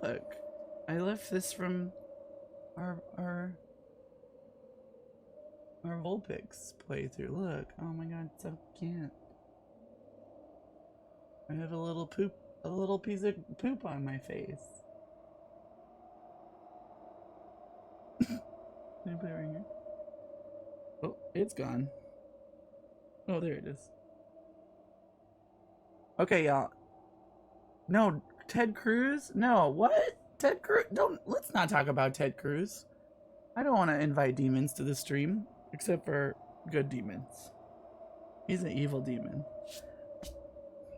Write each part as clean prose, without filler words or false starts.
look. I left this from our Vulpix playthrough. Look. Oh my god, it's so cute. I have a little piece of poop on my face. Can I put it right here? Oh, it's gone. Oh, there it is. Okay, y'all. No, Ted Cruz? No, what? Ted Cruz? Let's not talk about Ted Cruz. I don't want to invite demons to the stream, except for good demons. He's an evil demon.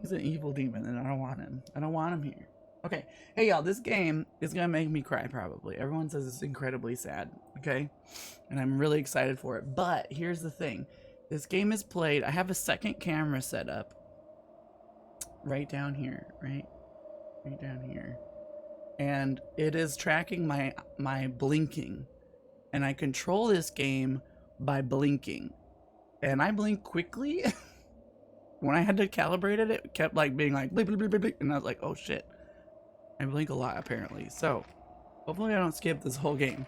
He's an evil demon, and I don't want him. I don't want him here. Okay, hey y'all, this game is gonna make me cry probably. Everyone says it's incredibly sad, okay? And I'm really excited for it. But here's the thing. This game is played. I have a second camera set up. Right down here, right down here. And it is tracking my blinking. And I control this game by blinking. And I blink quickly. When I had to calibrate it, it kept like being like blink, blink, blink, blink, and I was like, oh shit. I blink a lot apparently. So hopefully I don't skip this whole game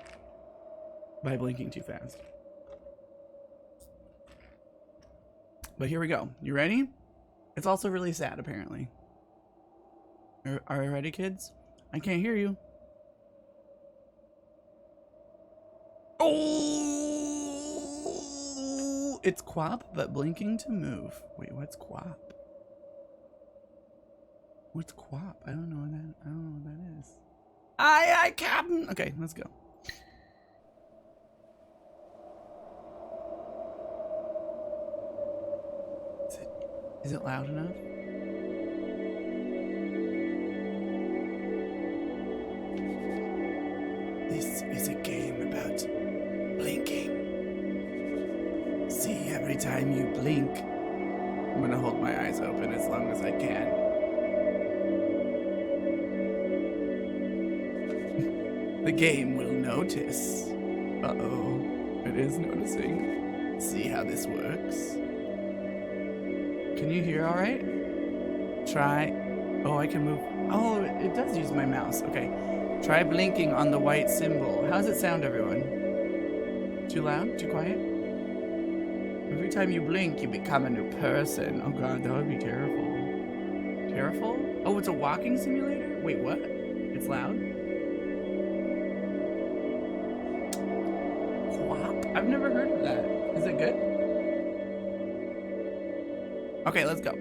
by blinking too fast. But here we go. You ready? It's also really sad apparently. Are you ready, kids? I can't hear you. Oh! It's Quap, but blinking to move. Wait, what's Quap? What's Quap? I don't know what that is. Aye, Captain! Okay, let's go. Is it loud enough? This is a game about blinking. See, every time you blink, I'm gonna hold my eyes open as long as I can. The game will notice. Uh-oh, it is noticing. See how this works? Can you hear all right? Try. Oh, I can move. Oh, it does use my mouse. Okay. Try blinking on the white symbol. How does it sound, everyone? Too loud? Too quiet? Every time you blink, you become a new person. Oh god, that would be terrible. Terrible? Oh, it's a walking simulator? Wait, what? It's loud? Quap? I've never heard of that. Is it good? Okay, let's go.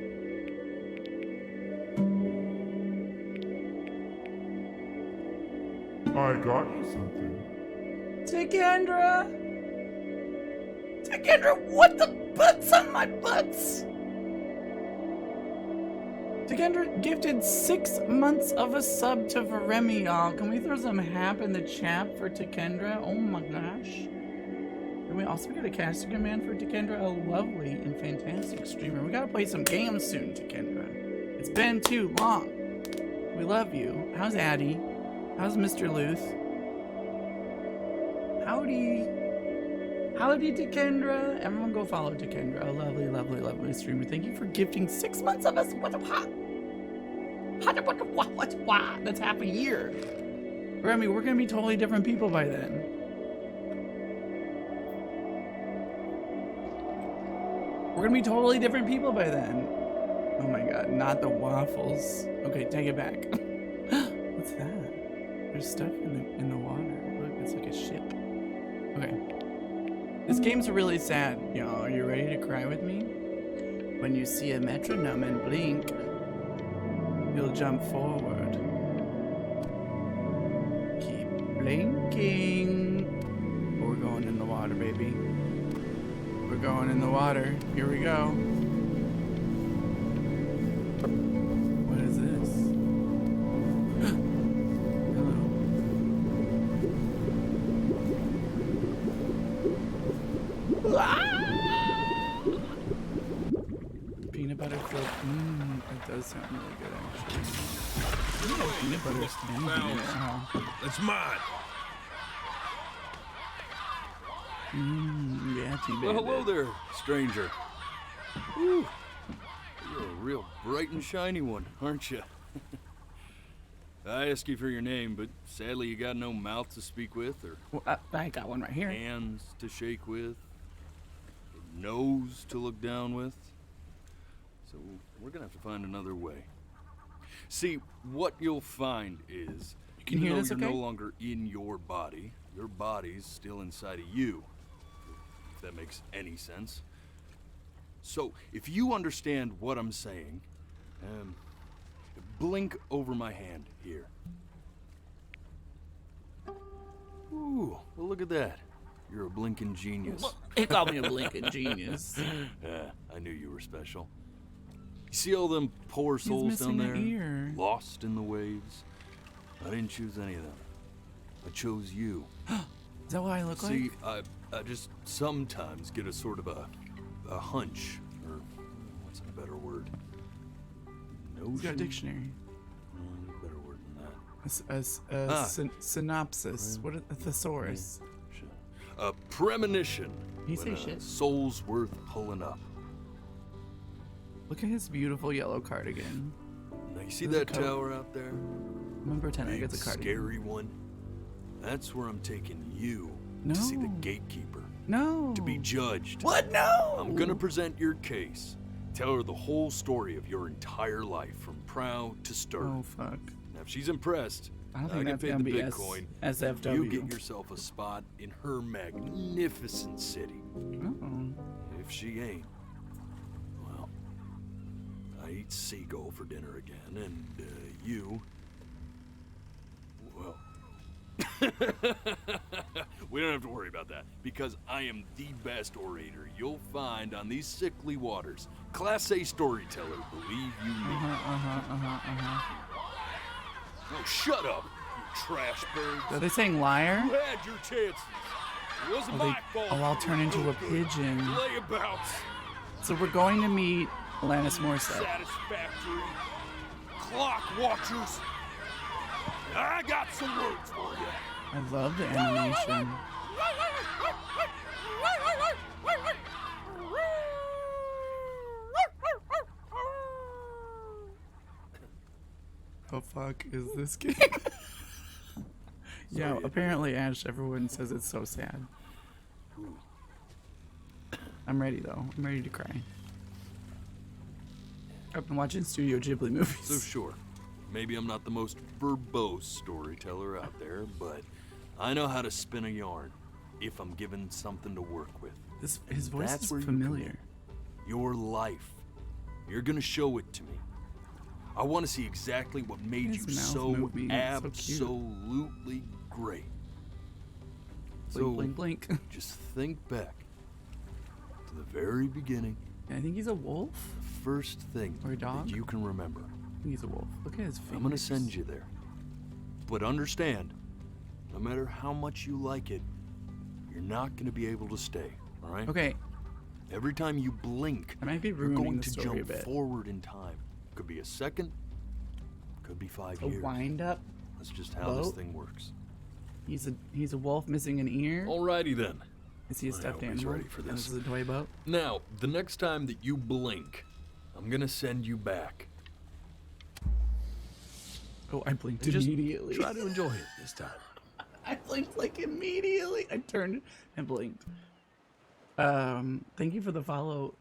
I got you something. Tikandra! Tikandra, what the butts on my butts? Tikandra gifted 6 months of a sub to Veremi, y'all. Can we throw some hap in the chat for Tikandra? Oh my gosh. And we also got a caster command for Tikandra, a lovely and fantastic streamer. We gotta play some games soon, Tikandra. It's been too long. We love you. How's Addie? How's Mr. Luth? Howdy. Howdy, Tikandra. Everyone go follow Tikandra. A lovely, lovely, lovely streamer. Thank you for gifting 6 months of us. What? That's half a year. Remy, we're gonna be totally different people by then. We're gonna be totally different people by then. Oh my god, not the waffles. Okay, take it back. What's that? There's stuff in the water. Look, it's like a ship. Okay. This game's really sad, y'all. Are you ready to cry with me? When you see a metronome and blink, you'll jump forward. Keep blinking. Oh, we're going in the water, baby. We're going in the water. Here we go. What is this? Peanut butter filled. That does sound really good, actually. Peanut butter stand here. Oh. It's mine. Yeah, Well, hello there, stranger. Whew. You're a real bright and shiny one, aren't you? I asked you for your name, but sadly you got no mouth to speak with, or Well, I got one right here. hands to shake with, or nose to look down with. So we're gonna have to find another way. See, what you'll find is, can even hear though this you're okay? no longer in your body's still inside of you. If that makes any sense. So, if you understand what I'm saying, blink over my hand here. Ooh, well look at that. You're a blinking genius. He called me a blinking genius. Yeah, I knew you were special. You see all them poor souls down missing there? an ear. Lost in the waves? I didn't choose any of them. I chose you. Is that what I look See, like? I just sometimes get a sort of a hunch, or what's a better word? Notion? He's got a dictionary. Better word than that. Synopsis. What a thesaurus. A premonition. He when say a shit? soul's worth pulling up. Look at his beautiful yellow cardigan. Now you see There's a that coat. tower out there? I'm gonna pretend like Big, it's a cardigan. scary one. That's where I'm taking you No. to see the gatekeeper. No. To be judged. What? No. I'm gonna present your case. Tell her the whole story of your entire life, from prow to stern. Oh fuck. Now, if she's impressed, I don't think can that's pay gonna the be Bitcoin. SFW. You get yourself a spot in her magnificent city. Uh-oh. If she ain't, well, I eat seagull for dinner again, and you, well, we don't have to worry about that, because I am the best orator you'll find on these sickly waters. Class A storyteller, believe you me. Oh, shut up, you trash birds. Are they saying liar? You had your chances. It wasn't my fault. Oh, I'll turn into a pigeon. Layabouts. So we're going to meet Alanis Morissette. Satisfactory. Clock watchers. I got some words for you. I love the animation. The fuck is this game? Yeah, Sorry. apparently Ash, everyone says it's so sad. I'm ready though. I'm ready to cry. I've been watching Studio Ghibli movies. So sure, maybe I'm not the most verbose storyteller out there, but I know how to spin a yarn if I'm given something to work with. His voice That's is where you come familiar. in. Your life. You're gonna show it to me. I want to see exactly what made His you mouth so moving, it's so cute. absolutely great. Blink, So blink, blink. just think back to the very beginning, I think he's a wolf. the first thing Or a dog? that you can remember. I think he's a wolf. Look at his fingers. I'm gonna send you there. But understand, no matter how much you like it, you're not gonna be able to stay, alright? Okay, Every time you blink, I might be you're ruining going the to story a jump bit. forward in time. Could be a second, could be 5 A years. wind up. That's just how this boat? thing works. He's a wolf missing an ear. Alrighty then. Is he a I stuffed hope he's animal? ready for And this. This is a toy boat. Now, the next time that you blink, I'm gonna send you back. Oh, I blinked And just immediately. try to enjoy it this time. I blinked like immediately. I turned and blinked. Thank you for the follow,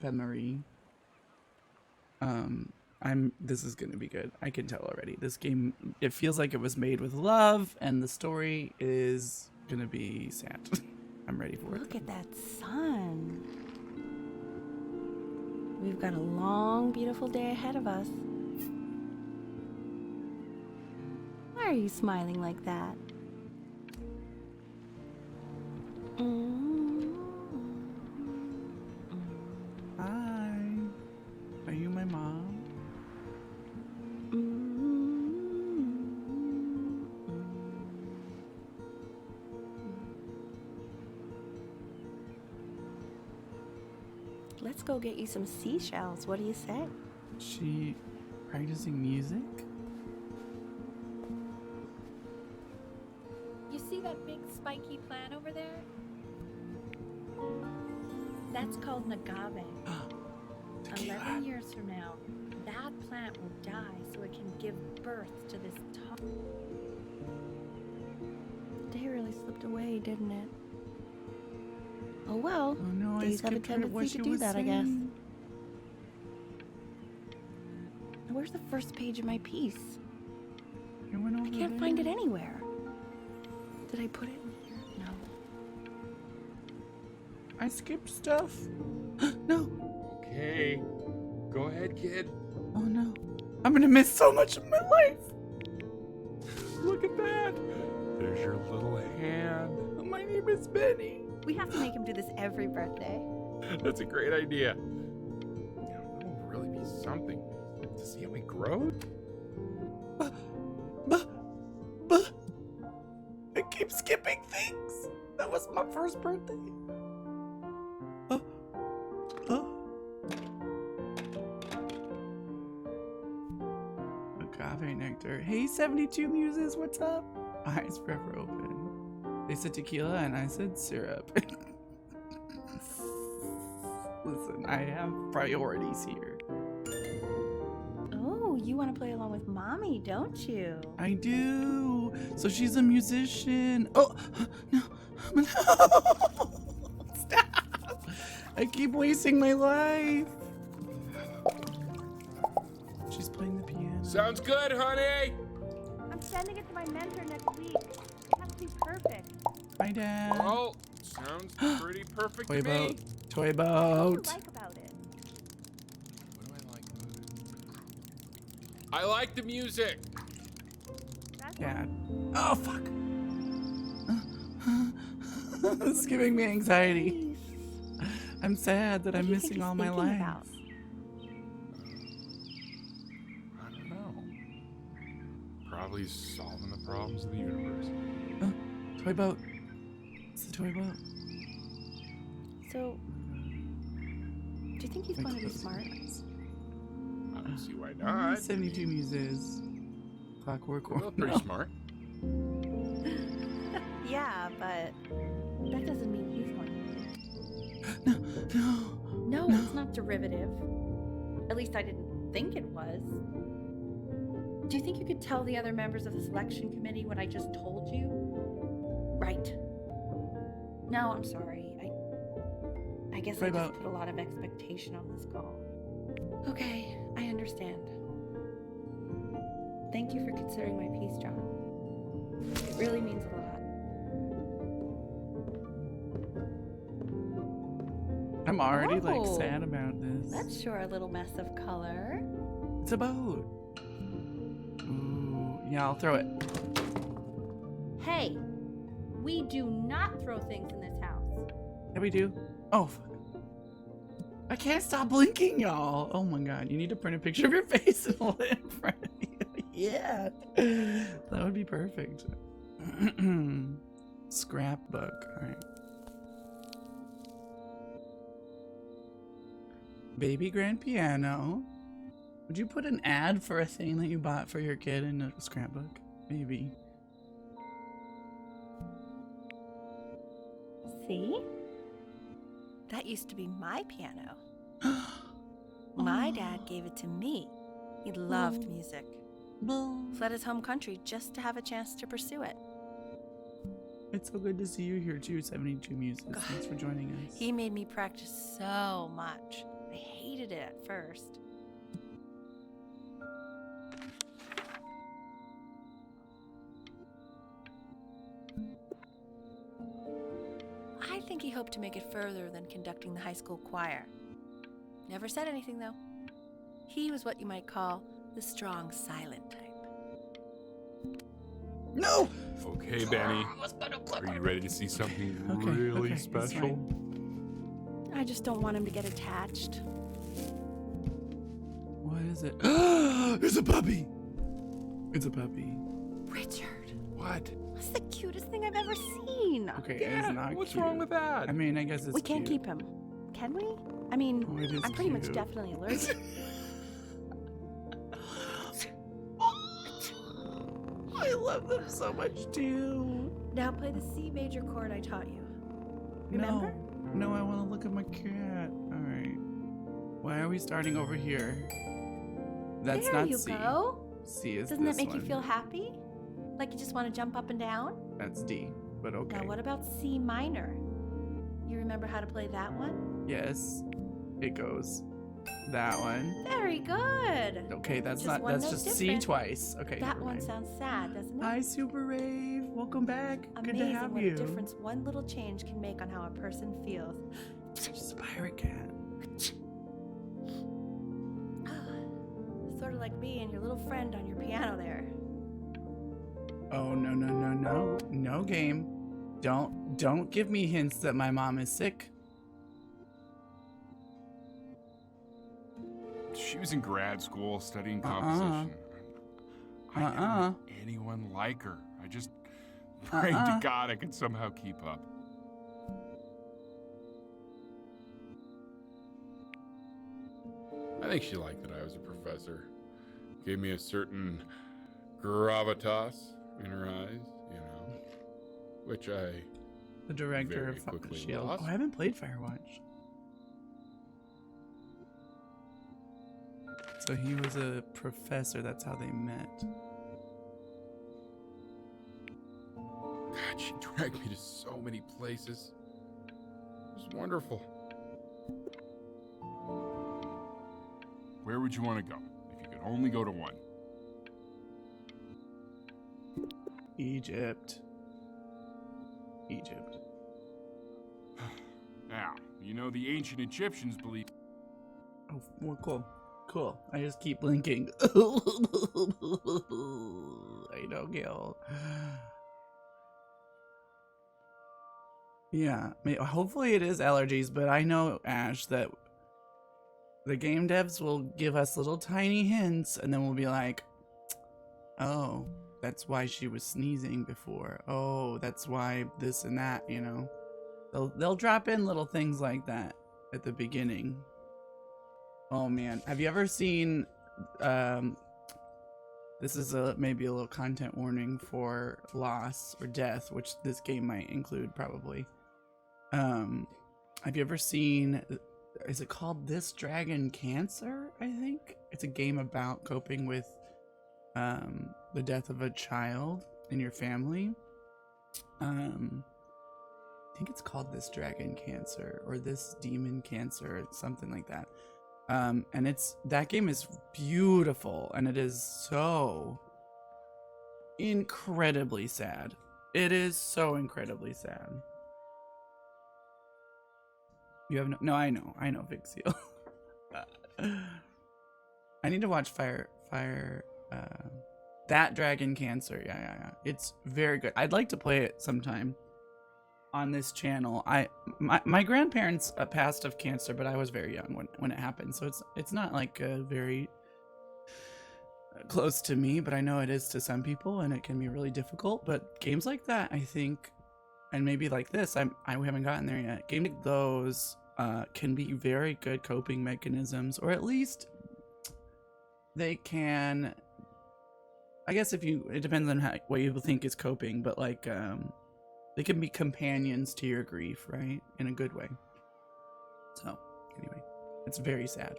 Pet Marie. This is gonna be good. I can tell already. This game, it feels like it was made with love, and the story is gonna be sad. I'm ready for it. Look at that sun. We've got a long, beautiful day ahead of us. Why are you smiling like that? Hi. Are you my mom? Let's go get you some seashells. What do you say? She practicing music? You see that big spiky plant over there? That's called an agave. Tequila. 11 years from now, that that plant will die so it can give birth to this top. The day really slipped away, didn't it? Oh well. Oh no, I Days have a skipped right what tendency she to do was that, I guess. saying. Where's the first page of my piece? It went over I can't there. find it anywhere. Did I put it in here? No. I skipped stuff. No. Okay. Go ahead, kid. Oh no. I'm gonna miss so much of my life. Look at that. There's your little hand. My name is Benny. We have to make him do this every birthday. That's a great idea. That'll really be something. To see how he grows? I keep skipping things. That was my first birthday. Agave nectar. Hey, 72 muses, what's up? Eyes forever open. They said tequila and I said syrup. Listen, I have priorities here. Oh, you want to play along with mommy, don't you? I do. So she's a musician. Oh, no. No. Stop. I keep wasting my life. She's playing the piano. Sounds good, honey. I'm sending it to my mentor next week. It has to be perfect. Hi, Dad. Well, sounds pretty perfect Toy to me. boat. Toy What boat. do you like about it? What do I like about it? I like the music. That's Dad. Oh, fuck. This is giving me anxiety. I'm sad that I'm What do you think missing he's all my thinking life. about? I don't know. Probably solving the problems of the universe. Toy boat. It's the toy boat. So, do you think he's going to be smart? I don't see why Ah, not. 72 muses. Clockwork Well, Orange. pretty smart. Yeah, but that doesn't mean he's going to be. No. No, it's not derivative. At least I didn't think it was. Do you think you could tell the other members of the selection committee what I just told you? Right. No, I'm sorry. I guess I just put a lot of expectation on this call. Okay, I understand. Thank you for considering my piece, John. It really means a lot. I'm already Oh. like sad about this. That's sure a little mess of color. It's a boat. Ooh, yeah, I'll throw it. Hey, we do not throw things in this house. Yeah, we do. Oh, fuck. I can't stop blinking, y'all. Oh my god, you need to print a picture of your face and hold it in front of you. Yeah, that would be perfect. Scrapbook. All right. Baby grand piano. Would you put an ad for a thing that you bought for your kid in a scrapbook? Maybe. See? That used to be my piano. My dad gave it to me. He loved music. Fled his home country just to have a chance to pursue it. It's so good to see you here too, 72 Muses. Thanks for joining us. He made me practice so much. I hated it at first. I think he hoped to make it further than conducting the high school choir. Never said anything, though. He was what you might call the strong, silent type. No! Okay, Benny. Are you ready to see something Okay, really okay, it's special? I just don't want him to get attached. What is it? It's a puppy! It's a puppy. Richard, What? that's the cutest thing I've ever seen. Okay, Yeah, it's not what's cute. wrong with that? I mean, I guess it's We can't cute. keep him. Can we? I mean, Oh, it is I'm pretty much cute. definitely allergic. I love them so much too. Now play the C major chord I taught you. Remember? No, I want to look at my cat. All right. Why are we starting over here? That's there not you C. go. C is Doesn't that this make one. you feel happy? Like you just want to jump up and down? That's D, but okay. Now, what about C minor? You remember how to play that one? Yes, it goes. That one. Very good. Okay, that's Just not. one That's note just C different. twice. Okay. That never one mind. sounds sad, doesn't it? Hi, Super Rave. Welcome back. Good to Amazing have what you. a difference one little change can make on how a person feels. She's a pirate cat. Sort of like me and your little friend on your piano there. Oh no no no no no game. Don't give me hints that my mom is sick. She was in grad school studying composition. I never met anyone like her. I just prayed to God I could somehow keep up. I think she liked that I was a professor. Gave me a certain gravitas in her eyes, you know, which I The director very of quickly Shield. lost. Oh, I haven't played Firewatch. So he was a professor. That's how they met. God, she dragged me to so many places. It was wonderful. Where would you want to go if you could only go to one? Egypt. Egypt. Now, you know the ancient Egyptians believed. Oh, well, cool. Cool. I just keep blinking. I know, Gil. Yeah, hopefully it is allergies, but I know, Ash, that the game devs will give us little tiny hints, and then we'll be like, oh, that's why she was sneezing before. Oh, that's why this and that, you know. They'll drop in little things like that at the beginning. Oh man, have you ever seen this is maybe a little content warning for loss or death, which this game might include probably. Have you ever seen, is it called This Dragon Cancer? I think it's a game about coping with the death of a child in your family. I think it's called This Dragon Cancer or This Demon Cancer, something like that. And that game is beautiful, and it is so incredibly sad. It is so incredibly sad. You have no, I know Vixie. I need to watch That Dragon Cancer. Yeah. It's very good. I'd like to play it sometime on this channel. My grandparents passed of cancer, but I was very young when it happened, so it's not like very close to me, but I know it is to some people, and it can be really difficult. But games like that, I think, and maybe like this, I haven't gotten there yet. Games like those can be very good coping mechanisms, or at least they can. I guess it depends on what you think is coping, but like they can be companions to your grief, right? In a good way. So, anyway, it's very sad,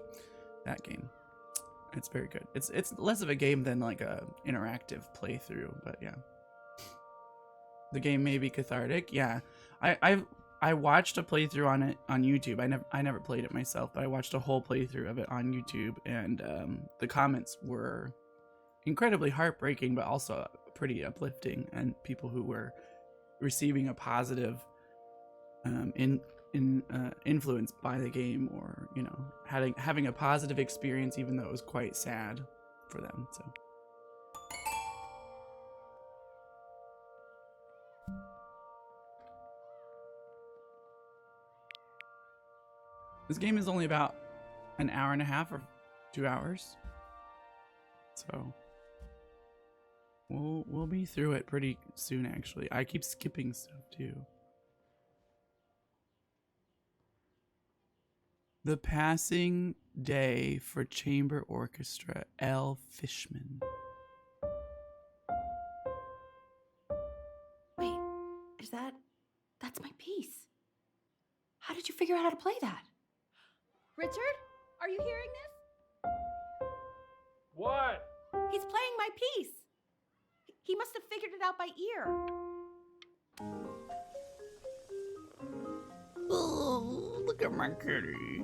that game. It's very good. It's less of a game than like a interactive playthrough, but yeah. The game may be cathartic. Yeah. I watched a playthrough on it on YouTube. I never played it myself, but I watched a whole playthrough of it on YouTube, and the comments were incredibly heartbreaking, but also pretty uplifting, and people who were receiving a positive influence by the game, or you know, having a positive experience even though it was quite sad for them. So this game is only about an hour and a half or 2 hours, so we'll be through it pretty soon. Actually, I keep skipping stuff too. The Passing Day for Chamber Orchestra, L. Fishman. Wait, that's my piece. How did you figure out how to play that? Richard, are you hearing this? playing my piece. He must have figured it out by ear. Oh, look at my kitty.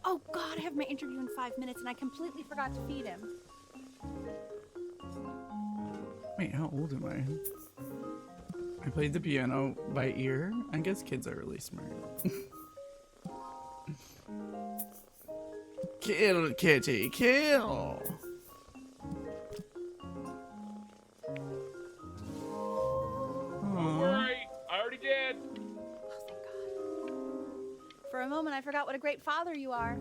Oh God, I have my interview in 5 minutes and I completely forgot to feed him. Wait, how old am I? I played the piano by ear. I guess kids are really smart. Kill, kitty, kill! Don't worry, I already did. Oh, thank God. For a moment, I forgot what a great father you are.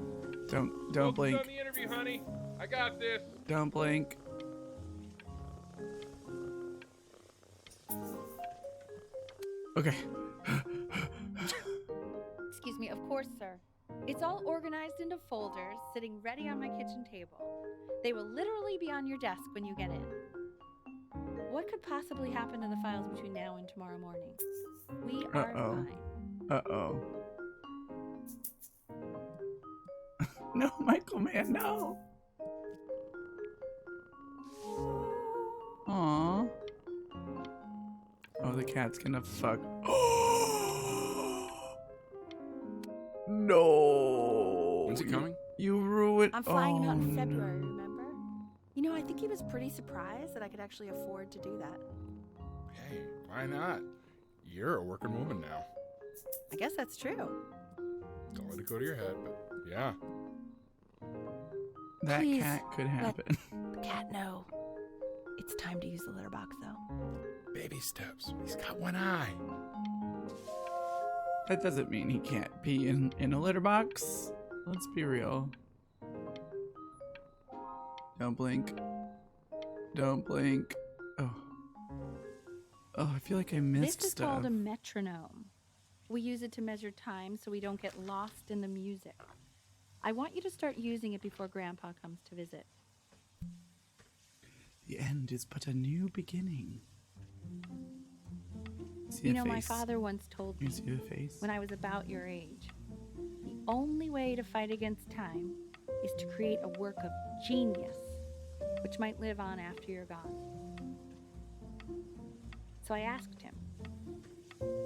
Don't Focus blink. on the interview, honey. I got this. Don't blink. Okay. Excuse me, of course, sir. It's all organized into folders, sitting ready on my kitchen table. They will literally be on your desk when you get in. What could possibly happen to the files between now and tomorrow morning? We are fine. Uh-oh. No, Michael, man, no. Aww. Oh, the cat's gonna fuck. No. When's he coming? You ruined. I'm flying him out in February, remember? You know, I think he was pretty surprised that I could actually afford to do that. Hey, why not? You're a working woman now. I guess that's true. Don't let it go to your head, but yeah. That Please, cat could happen. The cat know. It's time to use the litter box, though. Baby steps. He's got one eye. That doesn't mean he can't pee in a litter box. Let's be real. Don't blink. Don't blink. Oh. Oh, I feel like I missed This is stuff. called a metronome. We use it to measure time so we don't get lost in the music. I want you to start using it before Grandpa comes to visit. The end is but a new beginning. See You a know, my face? father once told You me see the face? when I was about your age, the only way to fight against time is to create a work of genius, which might live on after you're gone. So I asked him,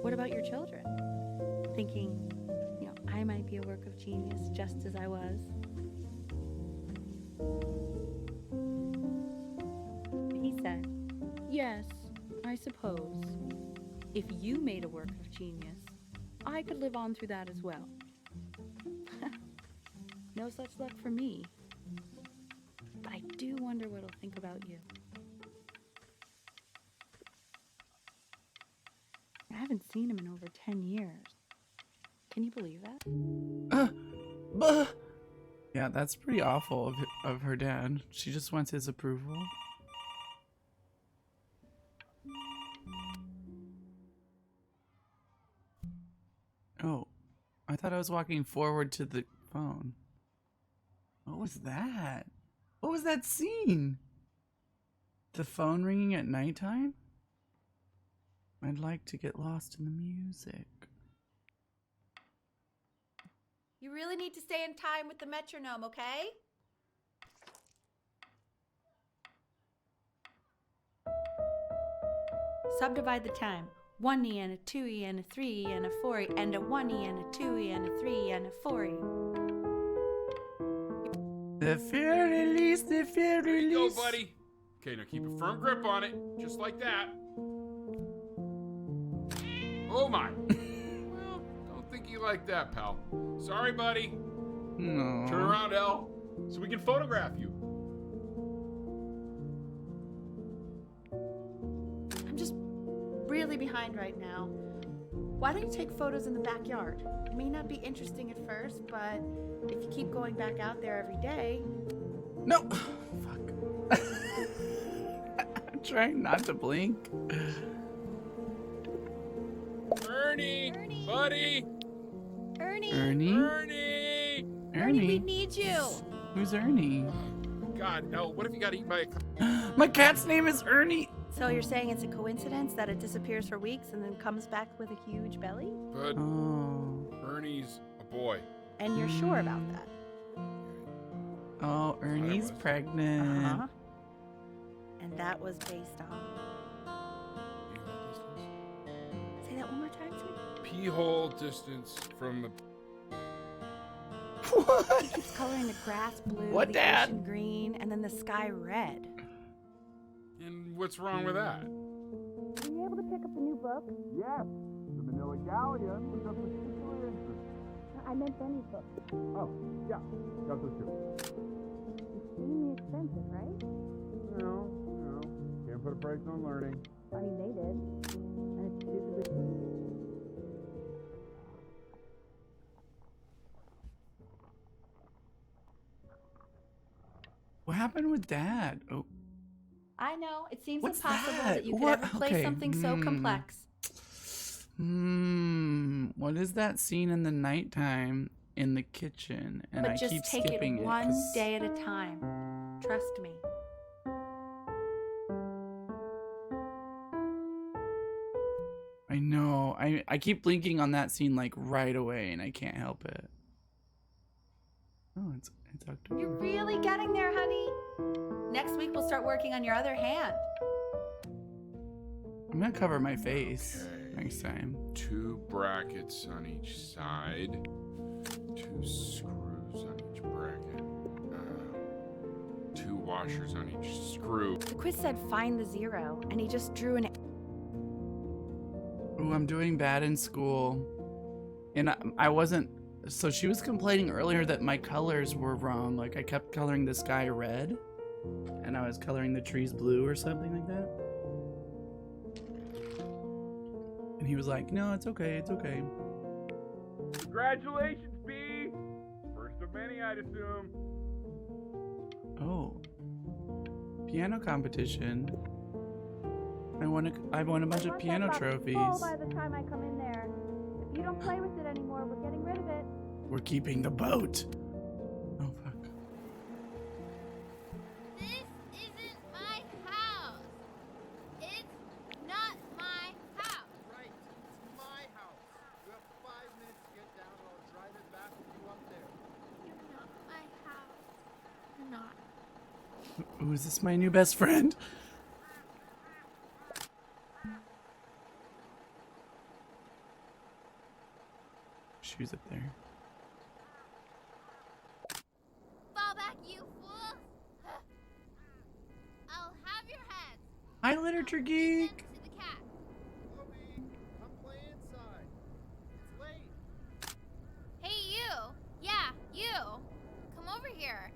what about your children? Thinking, you know, I might be a work of genius just as I was. He said, yes, I suppose. If you made a work of genius, I could live on through that as well. No such luck for me. But I do wonder what he'll think about you. I haven't seen him in over 10 years. Can you believe that? Yeah, that's pretty awful of her dad. She just wants his approval. Oh, I thought I was walking forward to the phone. What was that? What was that scene? The phone ringing at nighttime? I'd like to get lost in the music. You really need to stay in time with the metronome, okay? Subdivide the time. 1E and a 2E and a 3E and a 4E and a 1E and a 2E and a 3E and a 4E. The fear release, the fear There you go, release. buddy. Okay, now keep a firm grip on it, just like that. Oh my. Well, don't think you like that, pal. Sorry, buddy. No. Turn around, Elle, so we can photograph you. I'm just really behind right now. Why don't you take photos in the backyard? It may not be interesting at first, but if you keep going back out there every day... No. Fuck. I'm trying not to blink. Ernie, Ernie. buddy, Ernie! Ernie? Ernie. Ernie, we Ernie? need you! Who's Ernie? God, Elle, what if you got eaten by a... My cat's name is Ernie. So you're saying it's a coincidence that it disappears for weeks and then comes back with a huge belly? But Oh. Ernie's a boy. And you're sure about that? Oh, Ernie's was. pregnant. Uh-huh. And that was based on. Say that one more time, sweetie. Pee-hole distance from the... What? Keeps coloring the grass blue, What, the Dad? ocean green, and then the sky red. And what's wrong with that? Were you able to pick up the new book? Yes, the Manila Galleon was of particular interest. I meant Benny's book. Oh, yeah, got those two. Extremely expensive, right? No, can't put a price on learning. I mean, they did. And it's stupidly. What happened with Dad? Oh, I know. It seems What's impossible that? that you could What? ever play Okay, something so complex. What is that scene in the nighttime in the kitchen? And But I just keep take skipping it it. one 'cause day at a time. Trust me. I know. I keep blinking on that scene like right away, and I can't help it. Oh, it's October. You're really getting there, honey. Next week we'll start working on your other hand. I'm gonna cover my face Okay. next time. 2 brackets on each side. 2 screws on each bracket. 2 washers on each screw. The quiz said find the zero, and he just drew an. Ooh, I'm doing bad in school, and I wasn't. So she was complaining earlier that my colors were wrong. Like I kept coloring the sky red, and I was coloring the trees blue or something like that. And he was like, "No, it's okay. It's okay." Congratulations, B! First of many, I'd assume. Oh, piano competition. I won a bunch of piano trophies. By the time I come in there, if you don't play with it anymore, we're getting rid of it. We're keeping the boat. Oh fuck. This isn't my house. It's not my house. Right, it's my house. You have 5 minutes to get down, or I'll drive it back with you up there. You're not my house. You're not. Ooh, is this my new best friend? She was up there. Fall back, you fool. I'll have your head. Hi, literature Give geek. them to the cat. Bobby, come play inside. It's late. Hey, you. Yeah, you. Come over here.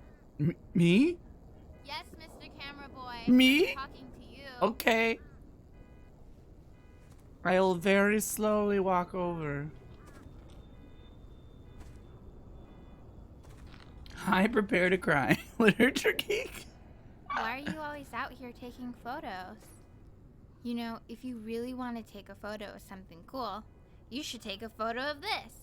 Me? Yes, Mr. Camera Boy. Me? I'm talking to you. Okay. I'll very slowly walk over. I prepare to cry. Literature geek. Why are you always out here taking photos? You know, if you really want to take a photo of something cool, you should take a photo of this.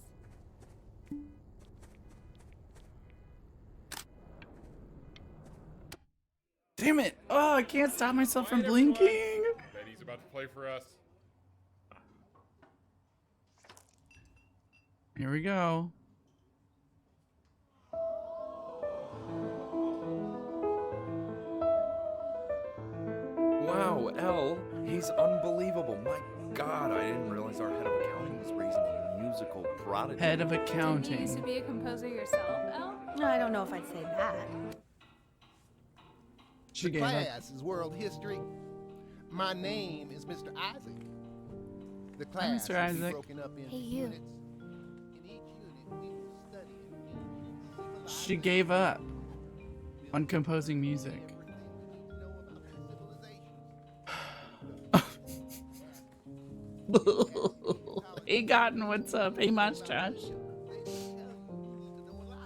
Damn it. Oh, I can't stop myself from Night, everyone. blinking. Betty's about to play for us. Here we go. Wow, Elle, he's unbelievable. My God, I didn't realize our head of accounting was raising a musical prodigy. Head of Did you used to accounting. be a composer yourself, Elle? No, I don't know if I'd say that. She The gave up. class is world history. My name is Mr. Isaac. The class Mr. will be Isaac. broken up into Hey, you. units. In each unit, we will study ancient She gave up on composing music. everything we need to know about the civilizations. Hey, Gotten, what's up? Hey, Mustache.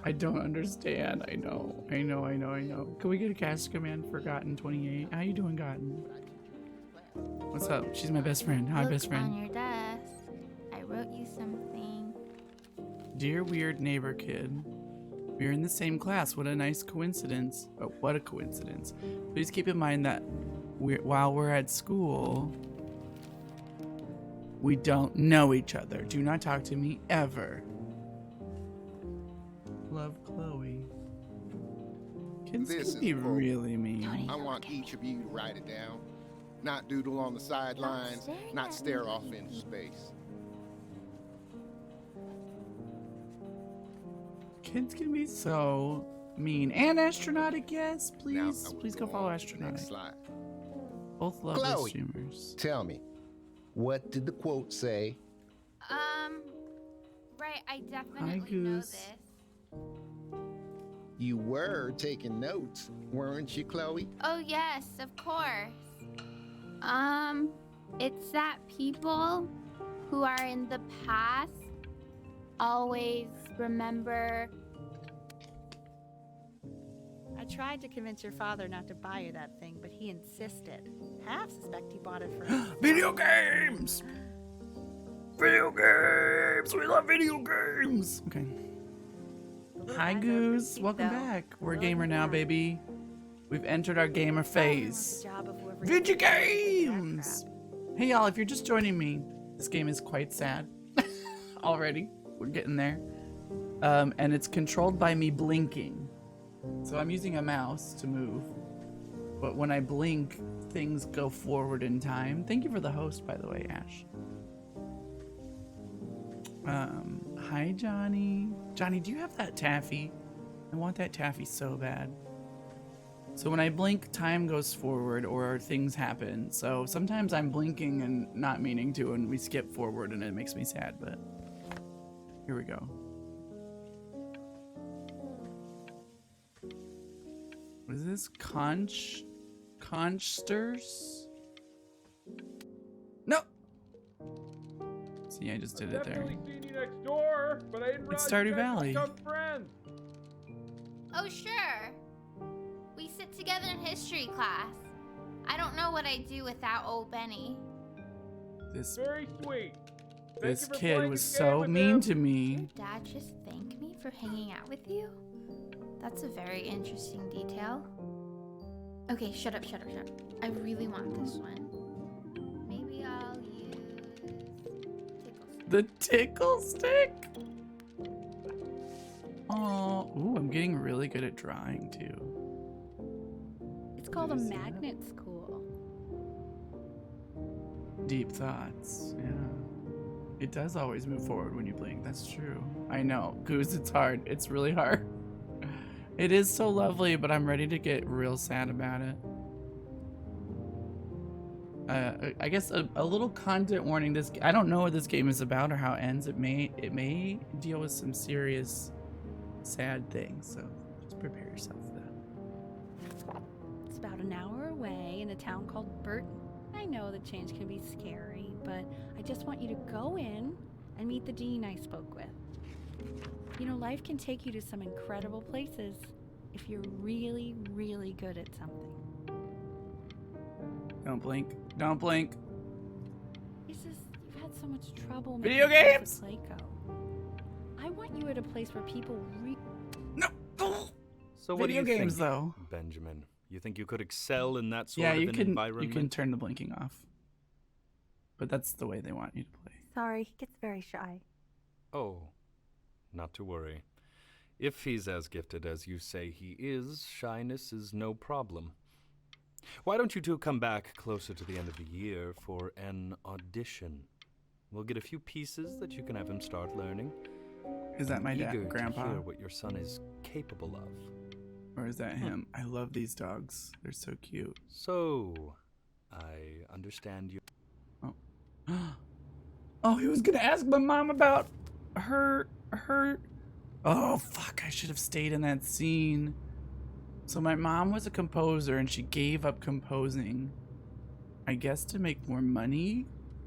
I don't understand. I know. Can we get a cast command for Gotten 28? How you doing, Gotten? What's up? She's my best friend. Hi, Look best on friend. your desk. I wrote you something. Dear weird neighbor kid, we're in the same class. What a nice coincidence. Oh, what a coincidence. Please keep in mind that while we're at school, we don't know each other. Do not talk to me ever. Love, Chloe. Kids This can is be a quote. really mean. I want each of you to write it down. Not doodle on the sidelines, staring not at stare me. off into space. Kids can be so mean. And Astronautic, yes, Now, please. I will Please go follow on to the next Astronautic. slide. Both lovely Chloe. streamers. Tell me, what did the quote say? Right, I Hi, definitely know Goose. this. You were taking notes, weren't you, Chloe? Oh, yes, of course. It's that people who are in the past always remember. I tried to convince your father not to buy you that thing, but he insisted. Half suspect he bought it for himself. Video games! Video games! We love video games! Okay. The little Hi, guys are Goose. pretty cute, Welcome though. back. We're a Love gamer now, them. baby. We've entered our gamer I want phase. the job of whoever Video gets that games! crap. Hey, y'all, if you're just joining me, this game is quite sad. Already. We're getting there. And it's controlled by me blinking. So I'm using a mouse to move. But when I blink, things go forward in time. Thank you for the host, by the way, Ash. Hi, Johnny. Johnny, do you have that taffy? I want that taffy so bad. So when I blink, time goes forward or things happen. So sometimes I'm blinking and not meaning to, and we skip forward and it makes me sad, but here we go. What is this? Conchsters? No! See, I just did it there. Definitely seen you next door, but I didn't realize Stardew you guys Valley. become friends. Oh, sure. We sit together in history class. I don't know what I'd do without old Benny. This Very sweet. Thank this you for kid playing was this game so with mean him. to me. Your dad just thanked me for hanging out with you? That's a very interesting detail. Okay, shut up. I really want this one. Maybe I'll use tickle. The tickle stick? Oh, ooh, I'm getting really good at drawing too. It's called a Did I see that? magnet school. Deep thoughts, yeah. It does always move forward when you blink, that's true. I know, Goose, it's hard. It's really hard. It is so lovely, but I'm ready to get real sad about it. I guess a little content warning. I don't know what this game is about or how it ends. It may deal with some serious, sad things. So just prepare yourself for that. It's about an hour away in a town called Burton. I know that change can be scary, but I just want you to go in and meet the dean I spoke with. You know, life can take you to some incredible places if you're really, really good at something. Don't blink. Don't blink. It's just, you've had so much trouble Video making friends games? with Playco. I want you at a place where people No. So what Video do you games, think, though. Benjamin? You think you could excel in that sort Yeah, of you an can. environment? You can turn the blinking off. But that's the way they want you to play. Sorry, he gets very shy. Oh, not to worry. If he's as gifted as you say he is, shyness is no problem. Why don't you two come back closer to the end of the year for an audition? We'll get a few pieces that you can have him start learning. Is that my I'm dad, eager Grandpa? to hear what your son is capable of. Or is that him? I love these dogs. They're so cute. So, I understand you. Oh, he was gonna ask my mom about her. Oh, fuck! I should have stayed in that scene. So my mom was a composer, and she gave up composing, I guess, to make more money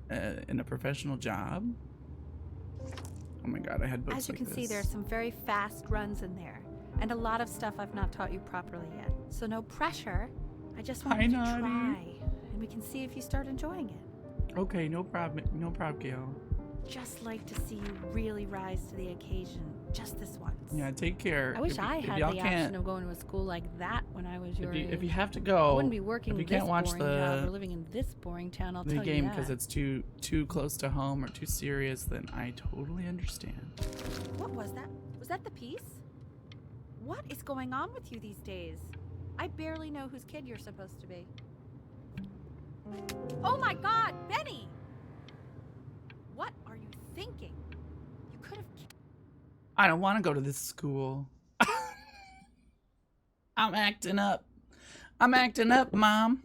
in a professional job. Oh my god, I had books As you like can see, this. there's some very fast runs in there, and a lot of stuff I've not taught you properly yet. So no pressure. I just want Hi, you to Naughty. try, and we can see if you start enjoying it. Okay, no problem. No problem, Gail. Just like to see you really rise to the occasion, just this once. Yeah, take care. I wish If I if had y'all the can't- option of going to a school like that when I was your age. If you have to I go, wouldn't be working if you this can't watch boring job or the living in this boring town. I'll the tell game you because that. it's too close to home or too serious, then I totally understand. What was that? Was that the piece? What is going on with you these days? I barely know whose kid you're supposed to be. Oh my God, Benny! What are you thinking? You could have... I don't want to go to this school. I'm acting up. I'm acting up, Mom.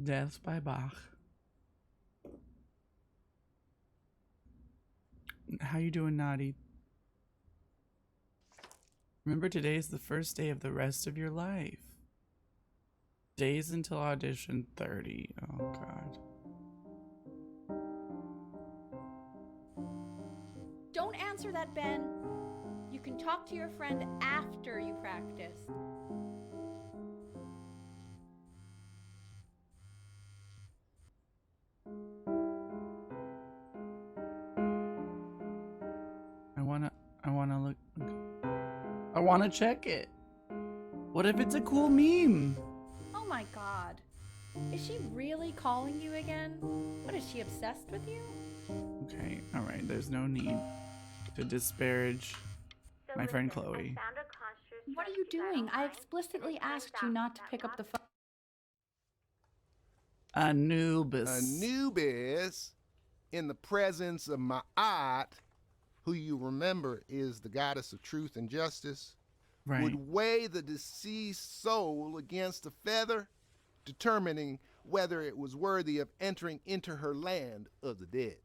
Death by Bach. How you doing, Naughty? Remember, today is the first day of the rest of your life. Days until audition 30. Oh, God. Don't answer that, Ben. You can talk to your friend after you practice. I wanna check it. What if it's a cool meme? Oh my God. Is she really calling you again? What, is she obsessed with you? Okay, alright, there's no need to disparage my friend Chloe. What are you doing? I explicitly asked you not to pick up the phone. Anubis. Anubis, in the presence of Ma'at, who you remember is the goddess of truth and justice, Right. would weigh the deceased soul against a feather, determining whether it was worthy of entering into her land of the dead.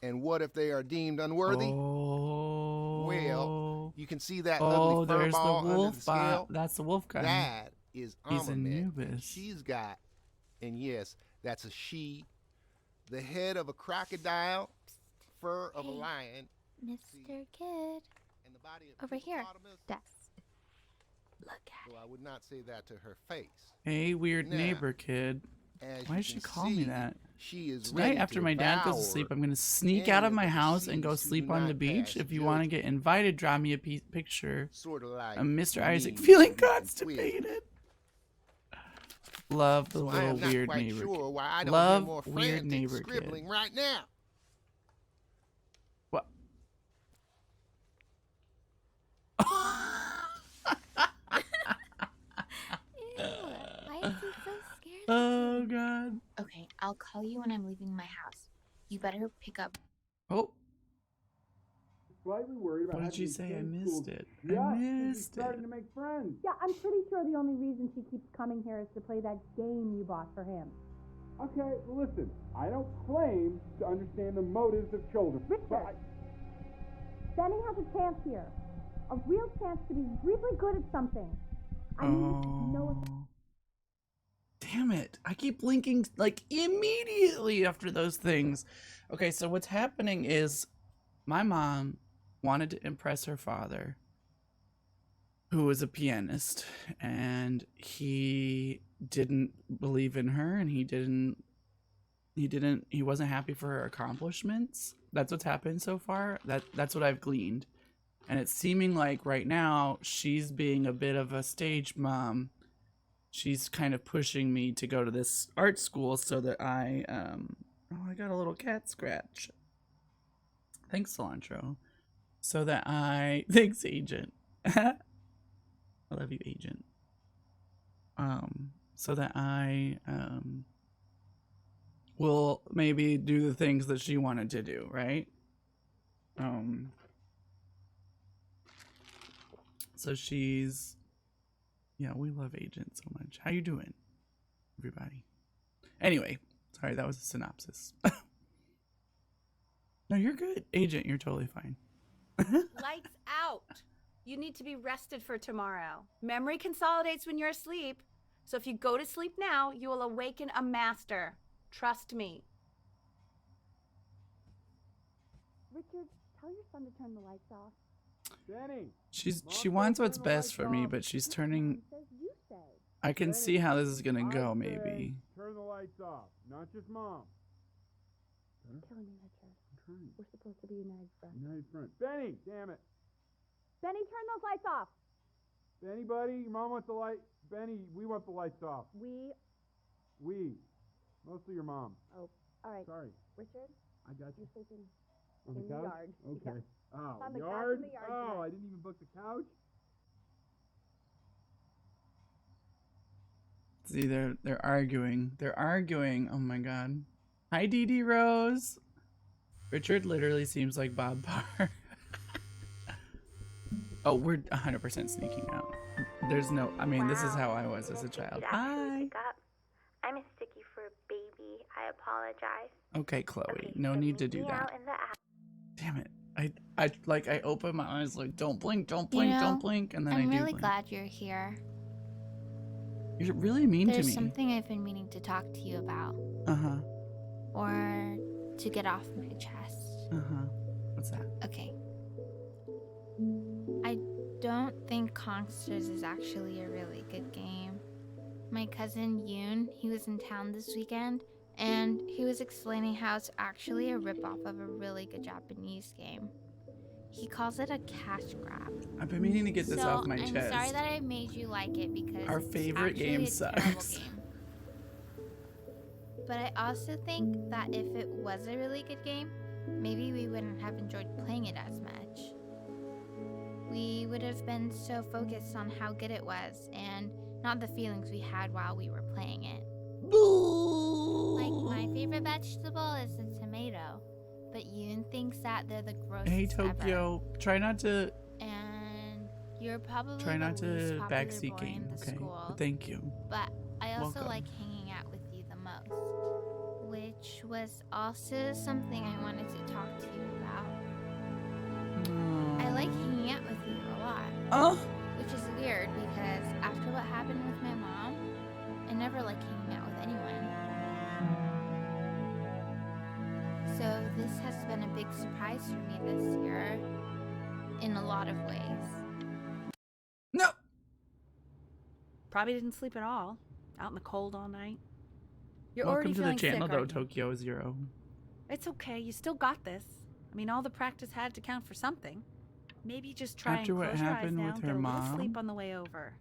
And what if they are deemed unworthy? Oh. Well, you can see that Oh, ugly fur there's the ball under wolf the scale. That's the wolf guy. That is He's Amunet. Anubis. She's got, and yes, that's a she, the head of a crocodile, fur of a Hey. lion, Mr. Kid. and the body of Over here. hippopotamus. Desk. Look at Well, I would not say that to her face. Hey, weird Now, neighbor kid. As Why you did she can call me see, that? She is Tonight, ready after to my dad goes to devour sleep, I'm gonna sneak any out of of my the house and go deceased who sleep do on not the beach. pass If you want to get invited, draw me a picture sort of like of Mr. Isaac me feeling and Twig. constipated. Love the So I little am not weird quite neighbor. sure why I don't Love hear more weird frantic neighbor scribbling kid. right now. What? Ew, why is he so scared? Oh God. Okay, I'll call you when I'm leaving my house. You better pick up. Oh, Slightly worried about what did having you to say? I change missed schools it. just I as she's missed starting it. to make friends. Yeah, I'm pretty sure the only reason she keeps coming here is to play that game you bought for him. Okay, listen, I don't claim to understand the motives of children. Richard. But Benny has a chance here. A real chance to be really good at something. I need no Oh. Damn it. I keep blinking like immediately after those things. Okay, so what's happening is my mom wanted to impress her father, who was a pianist, and he didn't believe in her, and he wasn't happy for her accomplishments. That's what's happened so far. That's what I've gleaned. And it's seeming like right now she's being a bit of a stage mom. She's kind of pushing me to go to this art school so that I got a little cat scratch. Thanks, Cilantro. So that thanks, Agent. I love you, Agent. So that I will maybe do the things that she wanted to do, right? So she's, yeah, we love Agent so much. How you doing, everybody? Anyway, sorry, that was a synopsis. No, you're good, Agent. You're totally fine. Lights out. You need to be rested for tomorrow. Memory consolidates when you're asleep. So if you go to sleep now, you will awaken a master. Trust me. Richard, tell your son to turn the lights off. Benny, She wants what's best for me, but she's turning. He says you say. I can see how this is gonna I go, say maybe. turn the lights off, not just Mom. You're killing me, Richard. Turn. We're supposed to be united front. United front. Benny, damn it. Benny, turn those lights off. Benny, buddy, your mom wants the light. Benny, we want the lights off. We. Mostly your mom. Oh, all right. Sorry, Richard, I got you. you're sleeping On the in the couch? yard. Okay. Yeah. Oh, On the couch yard? in the yard Oh, tonight. I didn't even book the couch? See, they're arguing. They're arguing. Oh my god. Hi, Dee Dee Rose. Richard literally seems like Bob Barr. Oh, we're 100% sneaking out. There's no. I mean, this is how I was as a child. Hi. I'm a sticky for a baby. I apologize. Okay, Chloe. Okay, No so need to meet do me that. out in the app. Damn it. I open my eyes like, don't blink, don't blink, You know, don't blink, and then I I'm do really blink. glad you're here. You're really mean to There's me. something I've been meaning to talk to you about, Uh-huh. or to get off my chest. Uh-huh. What's that? Okay. I don't think Kongsters is actually a really good game. My cousin Yoon, he was in town this weekend, and he was explaining how it's actually a ripoff of a really good Japanese game. He calls it a cash grab. I've been meaning to get this off my I'm chest. sorry that I made you like it because Our it's favorite actually game a terrible sucks. game. But I also think that if it was a really good game, maybe we wouldn't have enjoyed playing it as much. We would have been so focused on how good it was and not the feelings we had while we were playing it. Like, my favorite vegetable is the tomato, but Yoon thinks that they're the grossest Hey, ever. Tokyo. Try not to And you're probably try the not least to popular backseat boy in game, the okay? school. Thank you. But I also Welcome. like hanging out with you the most, which was also something I wanted to talk to you about. I like hanging out with you a lot, Oh. which is weird because after what happened with my mom, I never like hanging out with anyone. So this has been a big surprise for me this year, in a lot of ways. No. Probably didn't sleep at all. Out in the cold all night. You're Welcome already to the feeling channel, sick, though, aren't you? Tokyo Zero. It's okay. You still got this. I mean, all the practice had to count for something. Maybe just try After and what close your eyes happened now with and her get a little mom? sleep on the way over.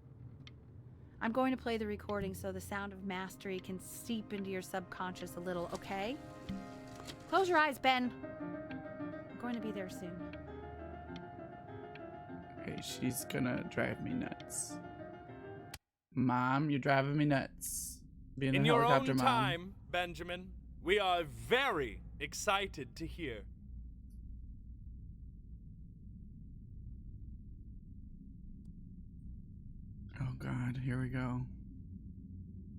I'm going to play the recording so the sound of mastery can seep into your subconscious a little, okay? Close your eyes, Ben. I'm going to be there soon. Okay, she's gonna drive me nuts. Mom, you're driving me nuts. Being In a your helicopter own mom. time, Benjamin, we are very excited to hear. Oh god, here we go.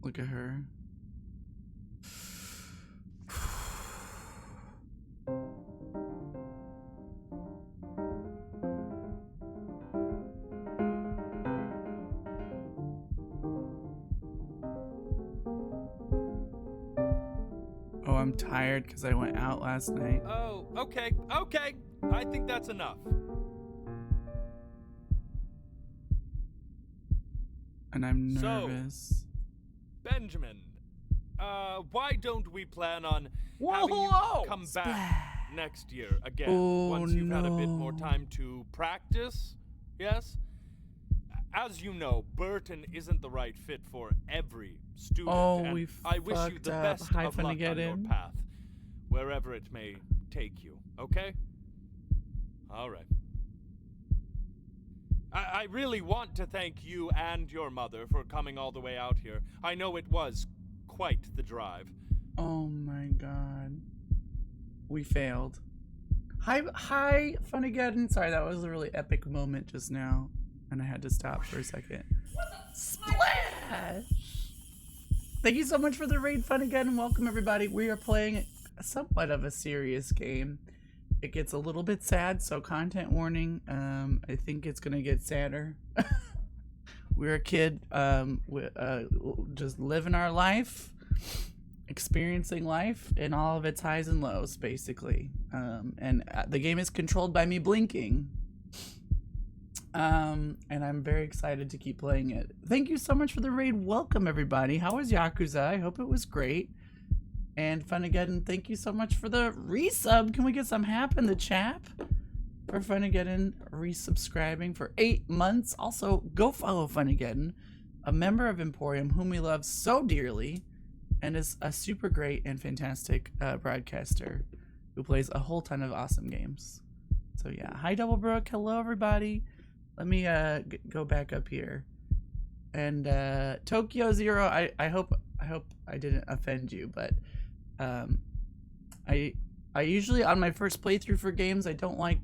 Look at her. Oh, I'm tired because I went out last night. Oh, okay, okay. I think that's enough. And I'm So- nervous. Benjamin, why don't we plan on Whoa, having you whoa! come back next year again Oh, once you've had a bit more no. time to practice? Yes? As you know, Burton isn't the right fit for every student, Oh, and we I wish you fucked the up. best Hi, of luck on your Funnigeddon. path, wherever it may take you, okay? All right. I really want to thank you and your mother for coming all the way out here. I know it was quite the drive. Oh my god. We failed. Hi, Funnigeddon. Sorry, that was a really epic moment just now. And I had to stop for a second. Splash! Thank you so much for the raid, Funnigeddon. Welcome, everybody. We are playing somewhat of a serious game. It gets a little bit sad, so content warning. I think it's gonna get sadder. We're a kid, just living our life, experiencing life in all of its highs and lows, basically. And the game is controlled by me blinking. And I'm very excited to keep playing it. Thank you so much for the raid. Welcome, everybody. How was Yakuza? I hope it was great. And Funnigeddon, thank you so much for the resub. Can we get some hap in the chat for Funnigeddon resubscribing for 8 months? Also, go follow Funnigeddon, a member of Emporium whom we love so dearly and is a super great and fantastic broadcaster who plays a whole ton of awesome games. So yeah, hi Doublebrook. Hello everybody. Let me go back up here. And Tokyo Zero, I hope I didn't offend you, but I usually on my first playthrough for games, I don't like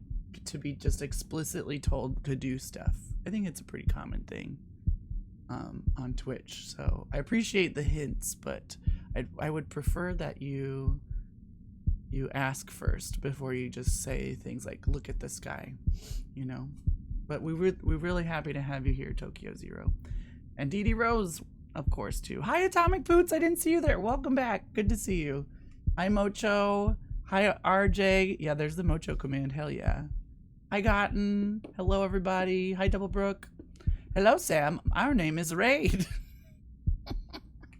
to be just explicitly told to do stuff. I think it's a pretty common thing on Twitch. So I appreciate the hints, but I would prefer that you ask first before you just say things like "look at the sky," you know. But we're really happy to have you here, Tokyo Zero, and Dee Dee Rose, of course, too. Hi, Atomic Poots. I didn't see you there. Welcome back. Good to see you. Hi, Mocho. Hi, RJ. Yeah, there's the Mocho command. Hell yeah. Hi, Gotten. Hello, everybody. Hi, Doublebrook. Hello, Sam. Our name is Raid.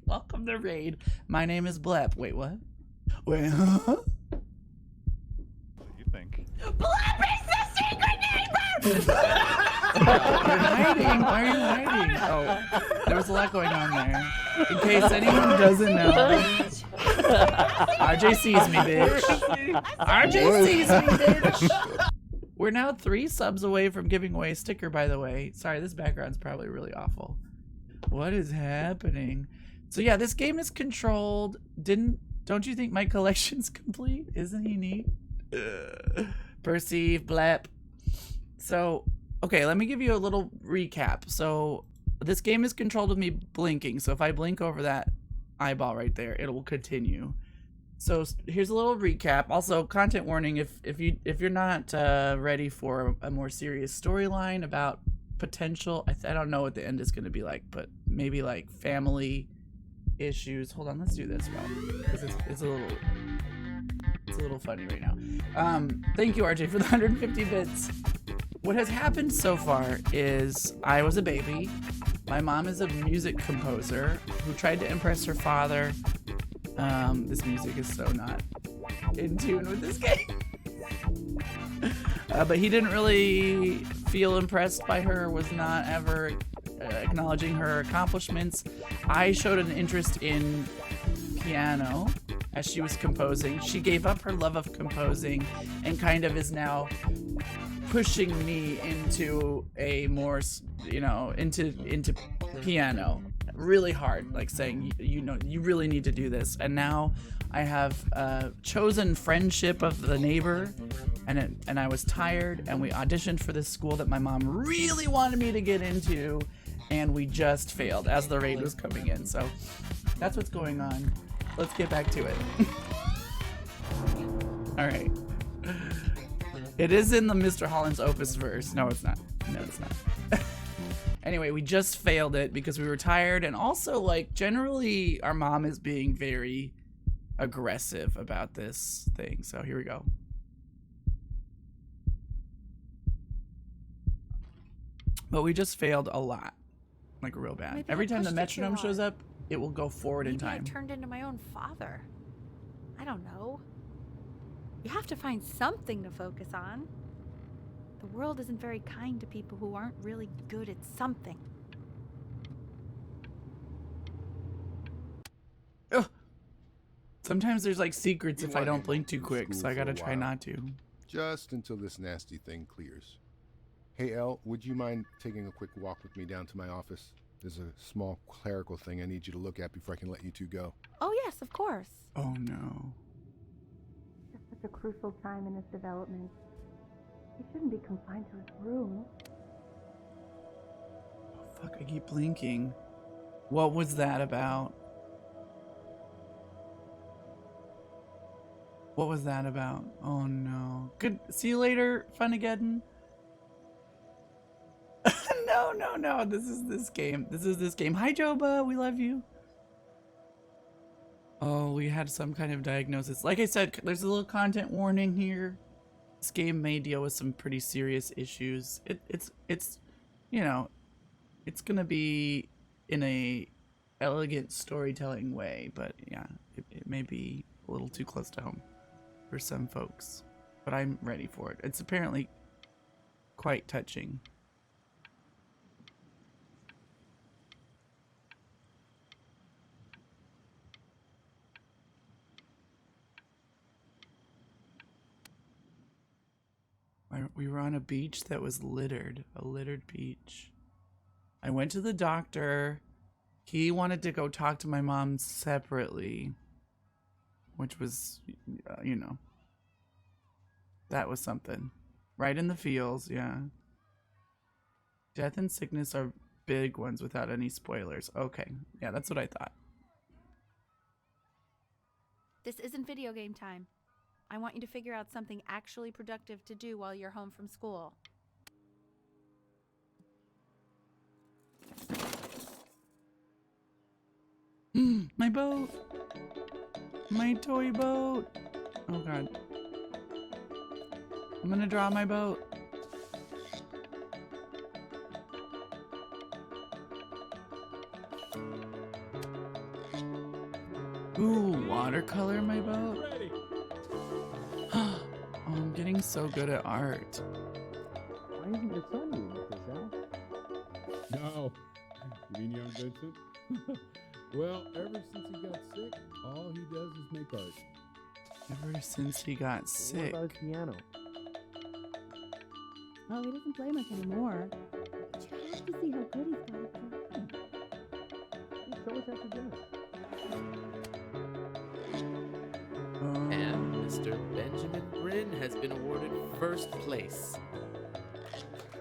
Welcome to Raid. My name is Blep. Wait, what? Wait, huh? What do you think? Blep is the secret neighbor! You're hiding. Why are you hiding? Oh, there was a lot going on there. In case anyone doesn't know. RJ sees me, bitch. RJ sees me, bitch. We're now 3 subs away from giving away a sticker, by the way. Sorry, this background's probably really awful. What is happening? So yeah, this game is controlled. Don't you think my collection's complete? Isn't he neat? Perceive, blep. So, okay, let me give you a little recap. So this game is controlled with me blinking. So if I blink over that eyeball right there, it will continue. So here's a little recap. Also, content warning: if you're not ready for a more serious storyline about potential, I don't know what the end is going to be like, but maybe like family issues. Hold on, let's do this route because it's a little funny right now. Thank you, RJ, for the 150 bits. What has happened so far is I was a baby. My mom is a music composer who tried to impress her father. This music is so not in tune with this game. But he didn't really feel impressed by her, was not ever acknowledging her accomplishments. I showed an interest in piano as she was composing. She gave up her love of composing and kind of is now pushing me into a more, into piano really hard, like saying, you really need to do this. And now I have chosen friendship of the neighbor, and I was tired, and we auditioned for this school that my mom really wanted me to get into, and we just failed as the raid was coming in. So that's what's going on. Let's get back to it. All right. It is in the Mr. Holland's Opus verse. No, it's not. No, it's not. Anyway, we just failed it because we were tired, and also, like, generally our mom is being very aggressive about this thing. So here we go. But we just failed a lot, like real bad. Maybe Every I time the pushed it too metronome shows hard. up, it will go forward in Maybe time. I turned into my own father. I don't know. You have to find something to focus on. The world isn't very kind to people who aren't really good at something. Ugh. Sometimes there's like secrets You if I wanna don't hang blink out too in quick, so school I for gotta a try while. not to. Just until this nasty thing clears. Hey, Elle, would you mind taking a quick walk with me down to my office? There's a small clerical thing I need you to look at before I can let you two go. Oh, yes, of course. Oh no. It's such a crucial time in his development. He shouldn't be confined to his room. Oh, fuck, I keep blinking. What was that about? What was that about? Oh no. Good. See you later, Funageddon. No. This is this game. Hi, Joba. We love you. Oh, we had some kind of diagnosis. Like I said, there's a little content warning here. This game may deal with some pretty serious issues. It's it's gonna be in a elegant storytelling way, but yeah, it may be a little too close to home for some folks. But I'm ready for it. It's apparently quite touching. Why we were on a beach that was littered, a littered beach. I went to the doctor. He wanted to go talk to my mom separately, which was, you know, that was something. Right in the feels, yeah. Death and sickness are big ones without any spoilers. Okay, yeah, that's what I thought. This isn't video game time. I want you to figure out something actually productive to do while you're home from school. My boat! My toy boat! Oh god. I'm gonna draw my boat. Ooh, watercolor my boat? Oh, I'm getting so good at art. Why isn't your son doing this, Al? No. You mean young Vincent? Well, ever since he got sick, all he does is make art. Ever since he got sick. What about his piano? Oh, he doesn't play much anymore. But you have to see how good he's got it playing. Show us after dinner. And Mr. Benjamin Bryn has been awarded first place.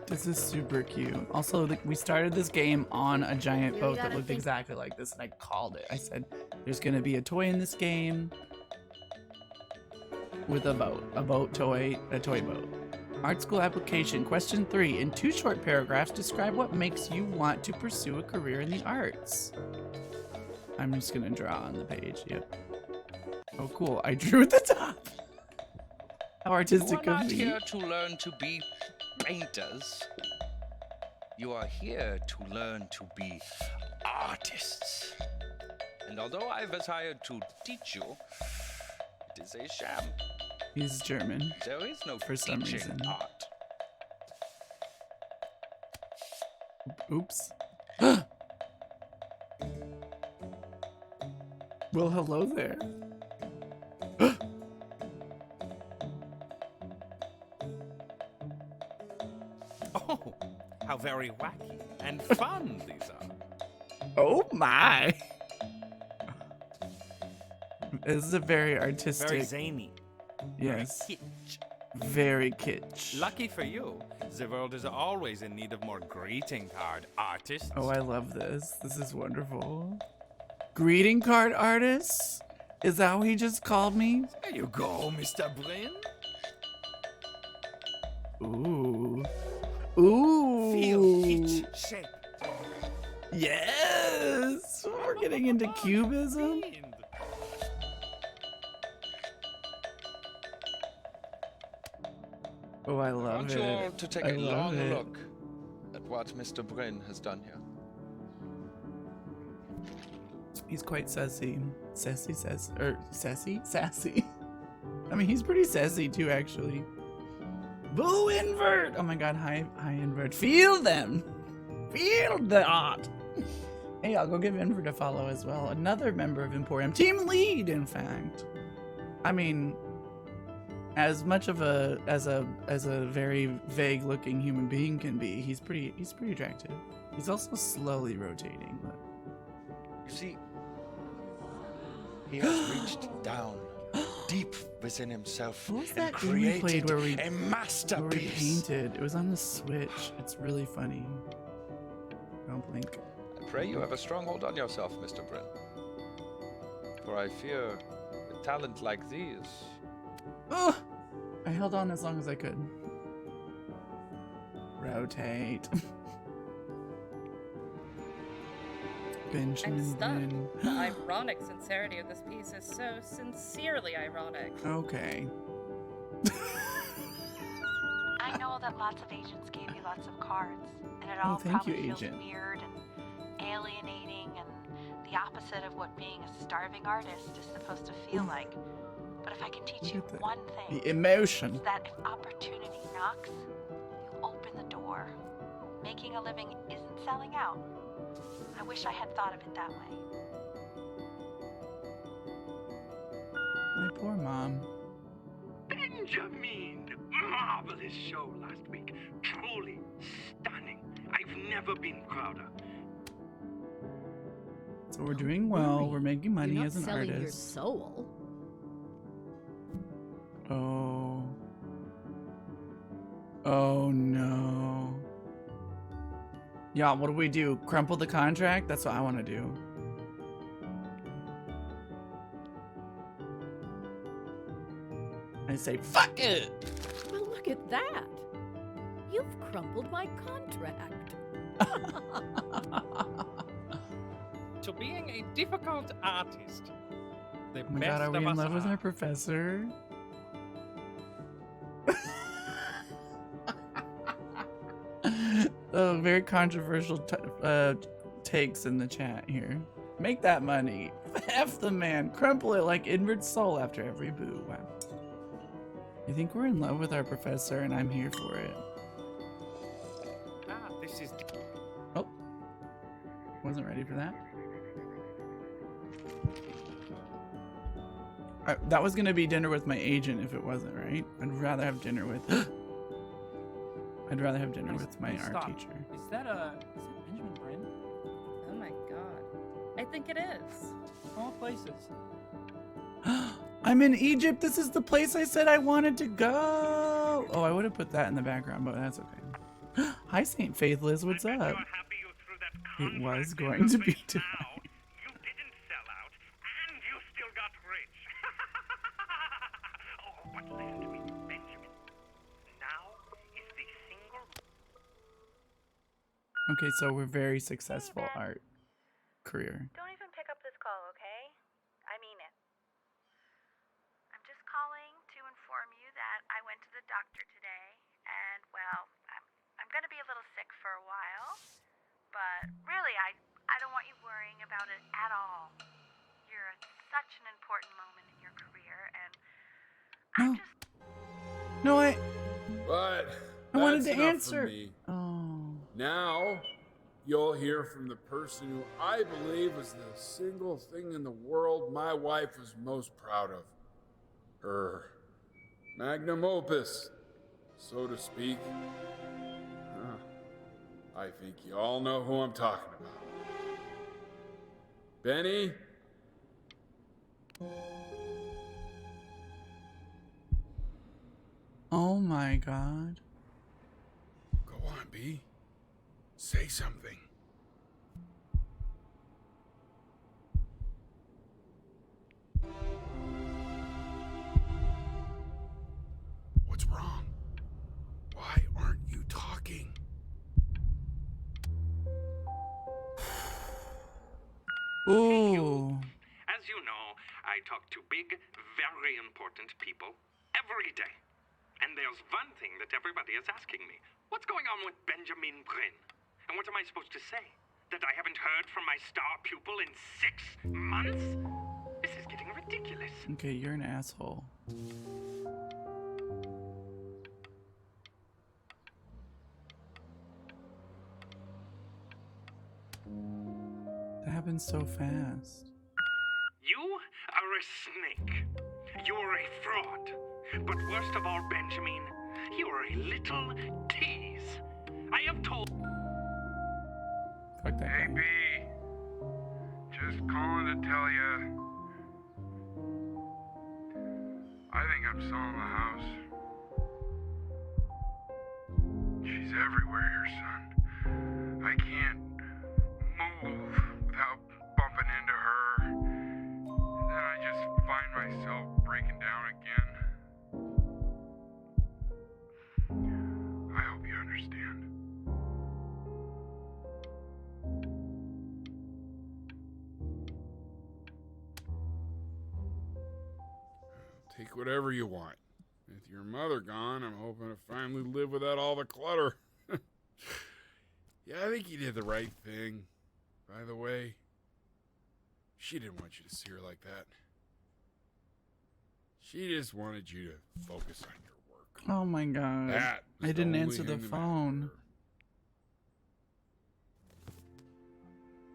This is super cute. Also, we started this game on a giant boat that looked exactly like this, and I called it. I said, there's going to be a toy in this game with a boat toy, a toy boat. Art school application, question 3. In 2 short paragraphs, describe what makes you want to pursue a career in the arts. I'm just going to draw on the page, yep. Oh, cool. I drew at the top. How artistic You are of not me. here to learn to be painters. You are here to learn to be artists. And although I was hired to teach you, it is a sham. He's German. There is no for some teaching reason. art. Oops. Well, hello there. Oh, how very wacky and fun these are. Oh my. This is a very artistic. Very zany. Yes. Very kitsch. Very kitsch. Lucky for you, the world is always in need of more greeting card artists. Oh, I love this. This is wonderful. Greeting card artists? Is that what he just called me? There you go, Mr. Bryn. Ooh. Ooh. Feel each shape. Yes. We're getting into cubism. Oh, I I love want it. you all to take I a love long it. look at what Mr. Bryn has done here. He's quite sassy. Sassy. Sassy. I mean, he's pretty sassy too, actually. Boo invert! Oh my god, hi invert. Feel them! Feel the art! Hey, I'll go give invert a follow as well. Another member of Emporium. Team lead, in fact. I mean, as much of a very vague looking human being can be, he's pretty attractive. He's also slowly rotating, but You see, he has reached down deep within himself what was and that game we played created where we a masterpiece. where we painted? It was on the Switch. It's really funny. Don't blink. I pray you have a strong hold on yourself, Mr. Bryn. For I fear a talent like these. Oh, I held on as long as I could. Rotate. Benjamin I'm stunned. The Bryn. ironic sincerity of this piece is so sincerely ironic. Okay. I know that lots of agents gave you lots of cards, and it Oh, all thank you, probably feels agent. weird and alienating and the opposite of what being a starving artist is supposed to feel like. But if I can teach you Look at one thing, The emotion. it's that if opportunity knocks, you open the door. Making a living isn't selling out. I wish I had thought of it that way. My poor mom. Benjamin, marvelous show last week. Truly stunning. I've never been prouder. So we're doing well. We're making money You're not as an selling artist. your soul. Oh. Oh no. Yeah, what do we do? Crumple the contract? That's what I want to do. I say, fuck it! Well, look at that. You've crumpled my contract. To being a difficult artist. The Oh my best god, are we of in us love with are. our professor? Oh, very controversial takes in the chat here. Make that money. F the man. Crumple it like inward soul after every boo. Wow. I think we're in love with our professor and I'm here for it. Ah, this is. Oh. Wasn't ready for that. That was gonna be dinner with my agent if it wasn't, right? I'd rather have dinner with I'd rather have dinner with my art Stop. teacher. Is that Benjamin Brin? Oh my god. I think it is. All places. I'm in Egypt. This is the place I said I wanted to go. Oh, I would have put that in the background, but that's okay. Hi, St. Faithless. What's up? It was going to be tonight. Oh, but listen to me, Benjamin. Now is the single. Okay, so we're very successful art career. Don't even pick up this call, okay? I mean it. I'm just calling to inform you that I went to the doctor today, and well, I'm gonna be a little sick for a while, but really, I don't want you worrying about it at all. You're at such an important moment in your career, and But I wanted that's to enough answer. from me. Oh. Now, you'll hear from the person who I believe was the single thing in the world my wife was most proud of. Her magnum opus, so to speak. I think you all know who I'm talking about. Benny? Oh my god. Go on, B. Say something. What's wrong? Why aren't you talking? Ooh. As you know, I talk to big, very important people every day. And there's one thing that everybody is asking me. What's going on with Benjamin Brin? And what am I supposed to say? That I haven't heard from my star pupil in 6 months? This is getting ridiculous. Okay, you're an asshole. That happened so fast. You are a snake. You're a fraud. But worst of all, Benjamin, you're a little tease. I have told. Fuck that Hey, guy. B. Just calling to tell you. I think I'm selling the house. She's everywhere here, son. I can't move without bumping into her. And then I just find myself breaking down again. I hope you understand. Take whatever you want. With your mother gone, I'm hoping to finally live without all the clutter. Yeah, I think you did the right thing. By the way, she didn't want you to see her like that. She just wanted you to focus on your work. Oh my god. That was I didn't the only answer the thing that mattered phone. to her.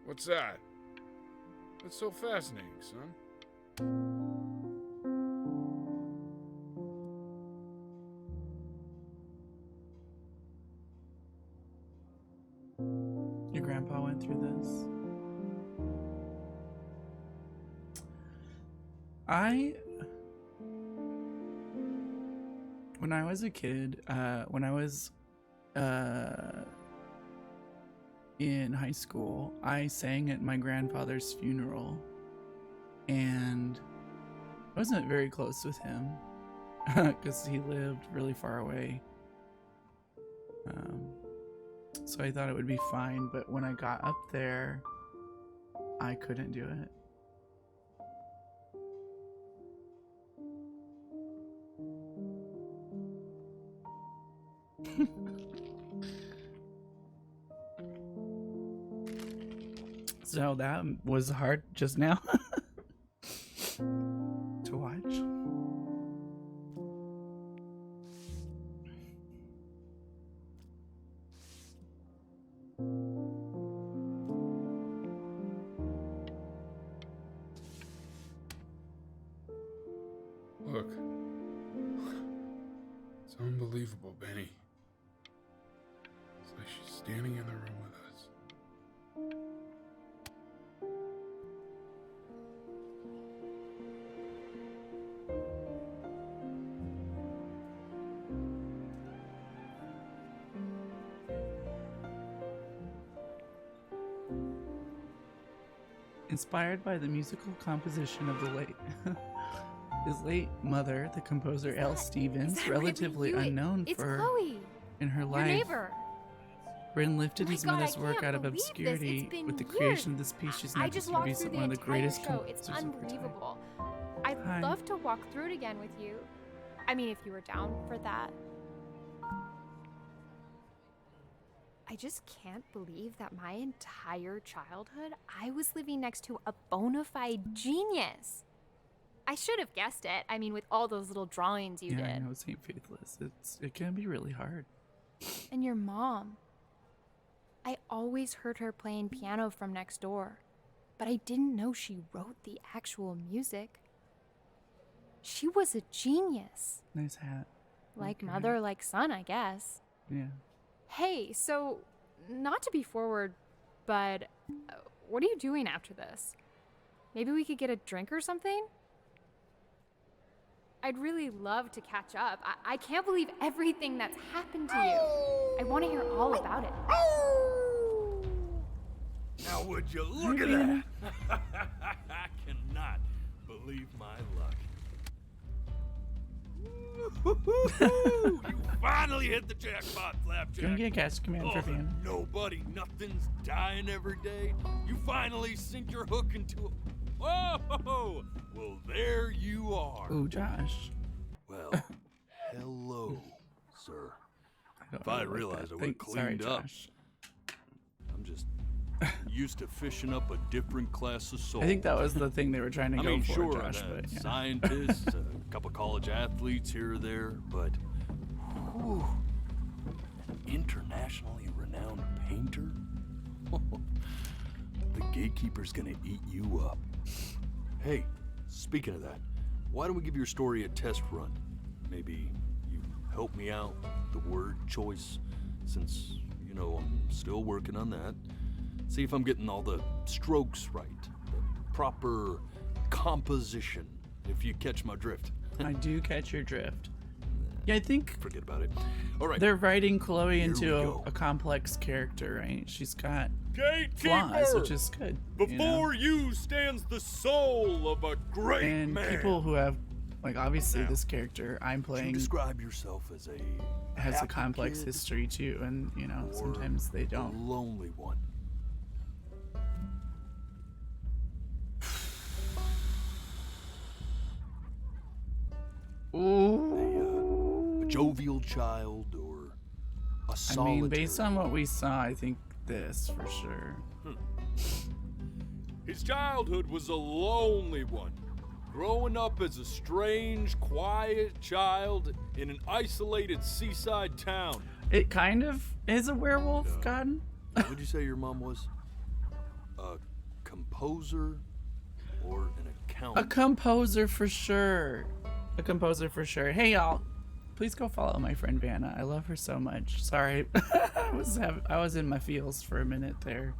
What's that? What's so fascinating, son? When I was a kid, when I was in high school, I sang at my grandfather's funeral, and I wasn't very close with him because he lived really far away. So I thought it would be fine, but when I got up there, I couldn't do it. So that was hard just now to watch. Look. It's unbelievable, Benny. It's like she's standing in the room with us. Inspired by the musical composition of the late his late mother, the composer Elle Stevens, relatively unknown It's for Chloe, in her your life, neighbor. Bryn lifted his God, mother's I work can't out of believe this. obscurity It's been with the years. creation of this piece. She's I now just to walked be through the one of the entire greatest show. It's composers of her time. unbelievable. I'd Hi. love to walk through it again with you. I mean, if you were down for that. I just can't believe that my entire childhood I was living next to a bona fide genius. I should have guessed it. I mean, with all those little drawings you Yeah, I did. know, St. Faithless. It can be really hard. And your mom. I always heard her playing piano from next door, but I didn't know she wrote the actual music. She was a genius. Nice hat. Like Okay. mother, like son, I guess. Yeah. Hey, so, not to be forward, but what are you doing after this? Maybe we could get a drink or something? I'd really love to catch up. I can't believe everything that's happened to you. I want to hear all about it. Now would you look at that? I cannot believe my luck. You finally hit the jackpot, Flapjack. Don't get gas command for Van. Nobody, nothing's dying every day. You finally sink your hook into a... Whoa! Well, there you are. Ooh, Josh. Well, hello, sir. don't If I really like realized that. I would have Sorry, cleaned up. Josh. I'm just used to fishing up a different class of soul. I think that was the thing they were trying to I go mean, for, sure, Josh. I've had But yeah. scientists, a couple college athletes here or there, but whew, an internationally renowned painter? The gatekeeper's gonna eat you up. Hey, speaking of that, why don't we give your story a test run? Maybe you help me out with the word choice, since, you know, I'm still working on that. See if I'm getting all the strokes right, the proper composition, if you catch my drift. I do catch your drift. Yeah, I think Forget about it. All right. they're writing Chloe Here into we go. a complex character, right? She's got Gatekeeper! flaws, which is good. you know? Before you stands the soul of a great And man. people who have, like, obviously this character I'm You playing describe yourself as a has a happy complex kid history too, and you know or sometimes they a don't. lonely one. A jovial child or a I solitary. mean, based on what we saw, I think this for sure. His childhood was a lonely one, growing up as a strange, quiet child in an isolated seaside town. It kind of is a werewolf, God. What would you say your mom was? A composer or an A accountant? composer for sure. A composer for sure. Hey y'all, please go follow my friend Vanna. I love her so much. Sorry, I was in my feels for a minute there.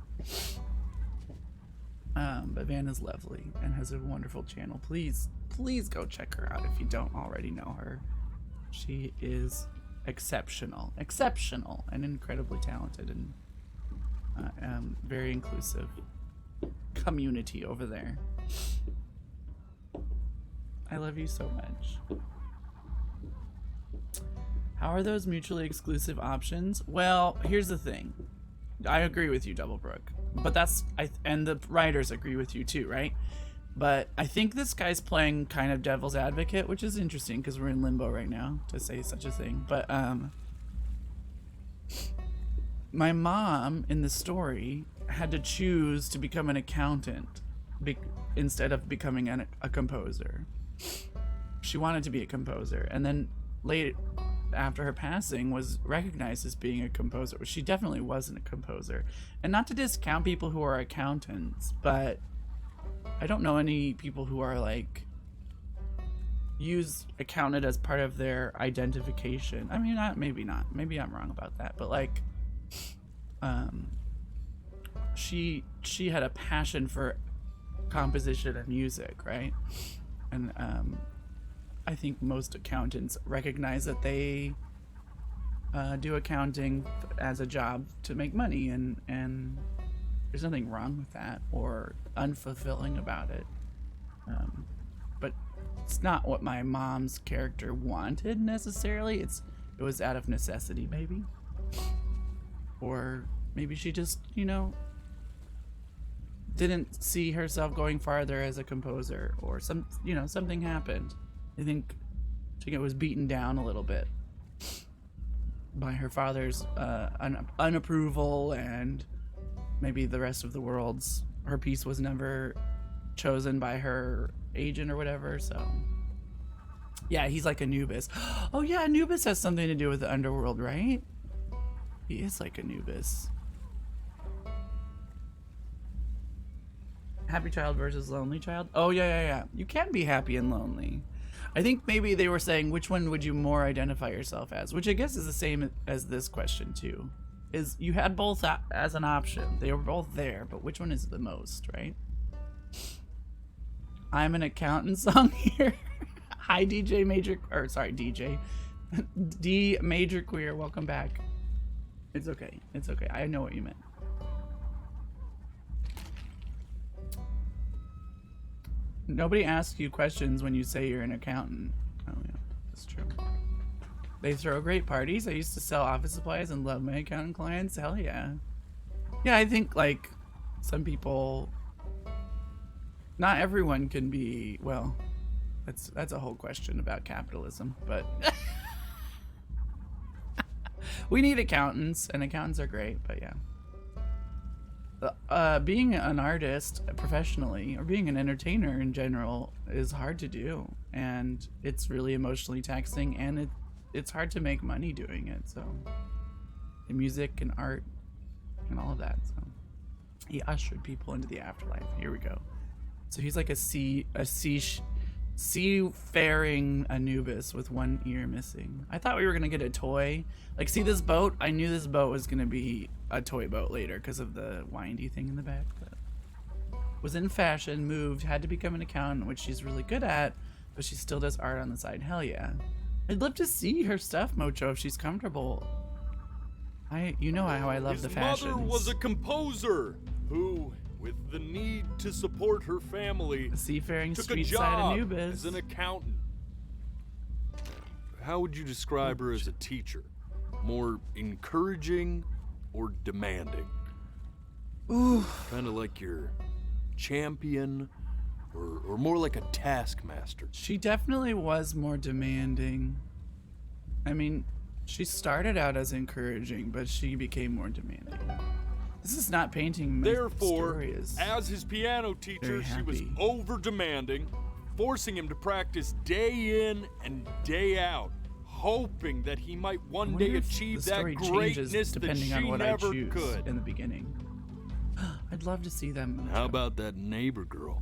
But Van is lovely and has a wonderful channel. Please go check her out if you don't already know her. She is exceptional, and incredibly talented, and very inclusive community over there. I love you so much. How are those mutually exclusive options? Well, here's the thing. I agree with you, Doublebrook. But and the writers agree with you too, right? But I think this guy's playing kind of devil's advocate, which is interesting because we're in limbo right now to say such a thing. But my mom in the story had to choose to become an accountant instead of becoming a composer. She wanted to be a composer, and then later, after her passing, was recognized as being a composer. She definitely wasn't a composer. And not to discount people who are accountants, but I don't know any people who are like use accountant as part of their identification. I mean, maybe not. Maybe I'm wrong about that. But like, she had a passion for composition and music, right? And I think most accountants recognize that they do accounting as a job to make money, and there's nothing wrong with that or unfulfilling about it. But it's not what my mom's character wanted necessarily. It was out of necessity, maybe. Or maybe she just, didn't see herself going farther as a composer, or something happened. I think it was beaten down a little bit by her father's unapproval, and maybe the rest of the world's. Her piece was never chosen by her agent or whatever. So yeah, he's like Anubis. Oh yeah, Anubis has something to do with the underworld, right? He is like Anubis. Happy child versus lonely child. Oh yeah. You can be happy and lonely. I think maybe they were saying which one would you more identify yourself as, which I guess is the same as this question too. Is you had both as an option. They were both there, but which one is the most, right? I'm an accountant song here. Hi DJ Major, or sorry, DJ. D Major Queer, welcome back. It's okay. I know what you meant. Nobody asks you questions when you say you're an accountant. Oh yeah, that's true. They throw great parties. I used to sell office supplies and love my accountant clients. Hell yeah. Yeah, I think like some people, not everyone can be, well, that's a whole question about capitalism, but we need accountants, and accountants are great, but yeah. Being an artist professionally, or being an entertainer in general, is hard to do, and it's really emotionally taxing, and it's hard to make money doing it. So the music and art and all of that. So he ushered people into the afterlife. Here we go. So he's like a seafaring Anubis with one ear missing. I thought we were gonna get a toy. Like, see this boat? I knew this boat was gonna be a toy boat later because of the windy thing in the back. But was in fashion, moved, had to become an accountant, which she's really good at, but she still does art on the side. Hell yeah. I'd love to see her stuff, Mocho, if she's comfortable. You know how I love the fashions. His mother was a composer who, with the need to support her family, a seafaring took street a job side Anubis as an accountant. How would you describe her as a teacher? More encouraging or demanding? Ooh. Kind of like your champion, or more like a taskmaster? She definitely was more demanding. I mean, she started out as encouraging, but she became more demanding. This is not painting my Therefore, story as his piano teacher, she was over-demanding, forcing him to practice day in and day out, hoping that he might one day achieve that greatness that she never could. In the beginning. I'd love to see them. How about that neighbor girl?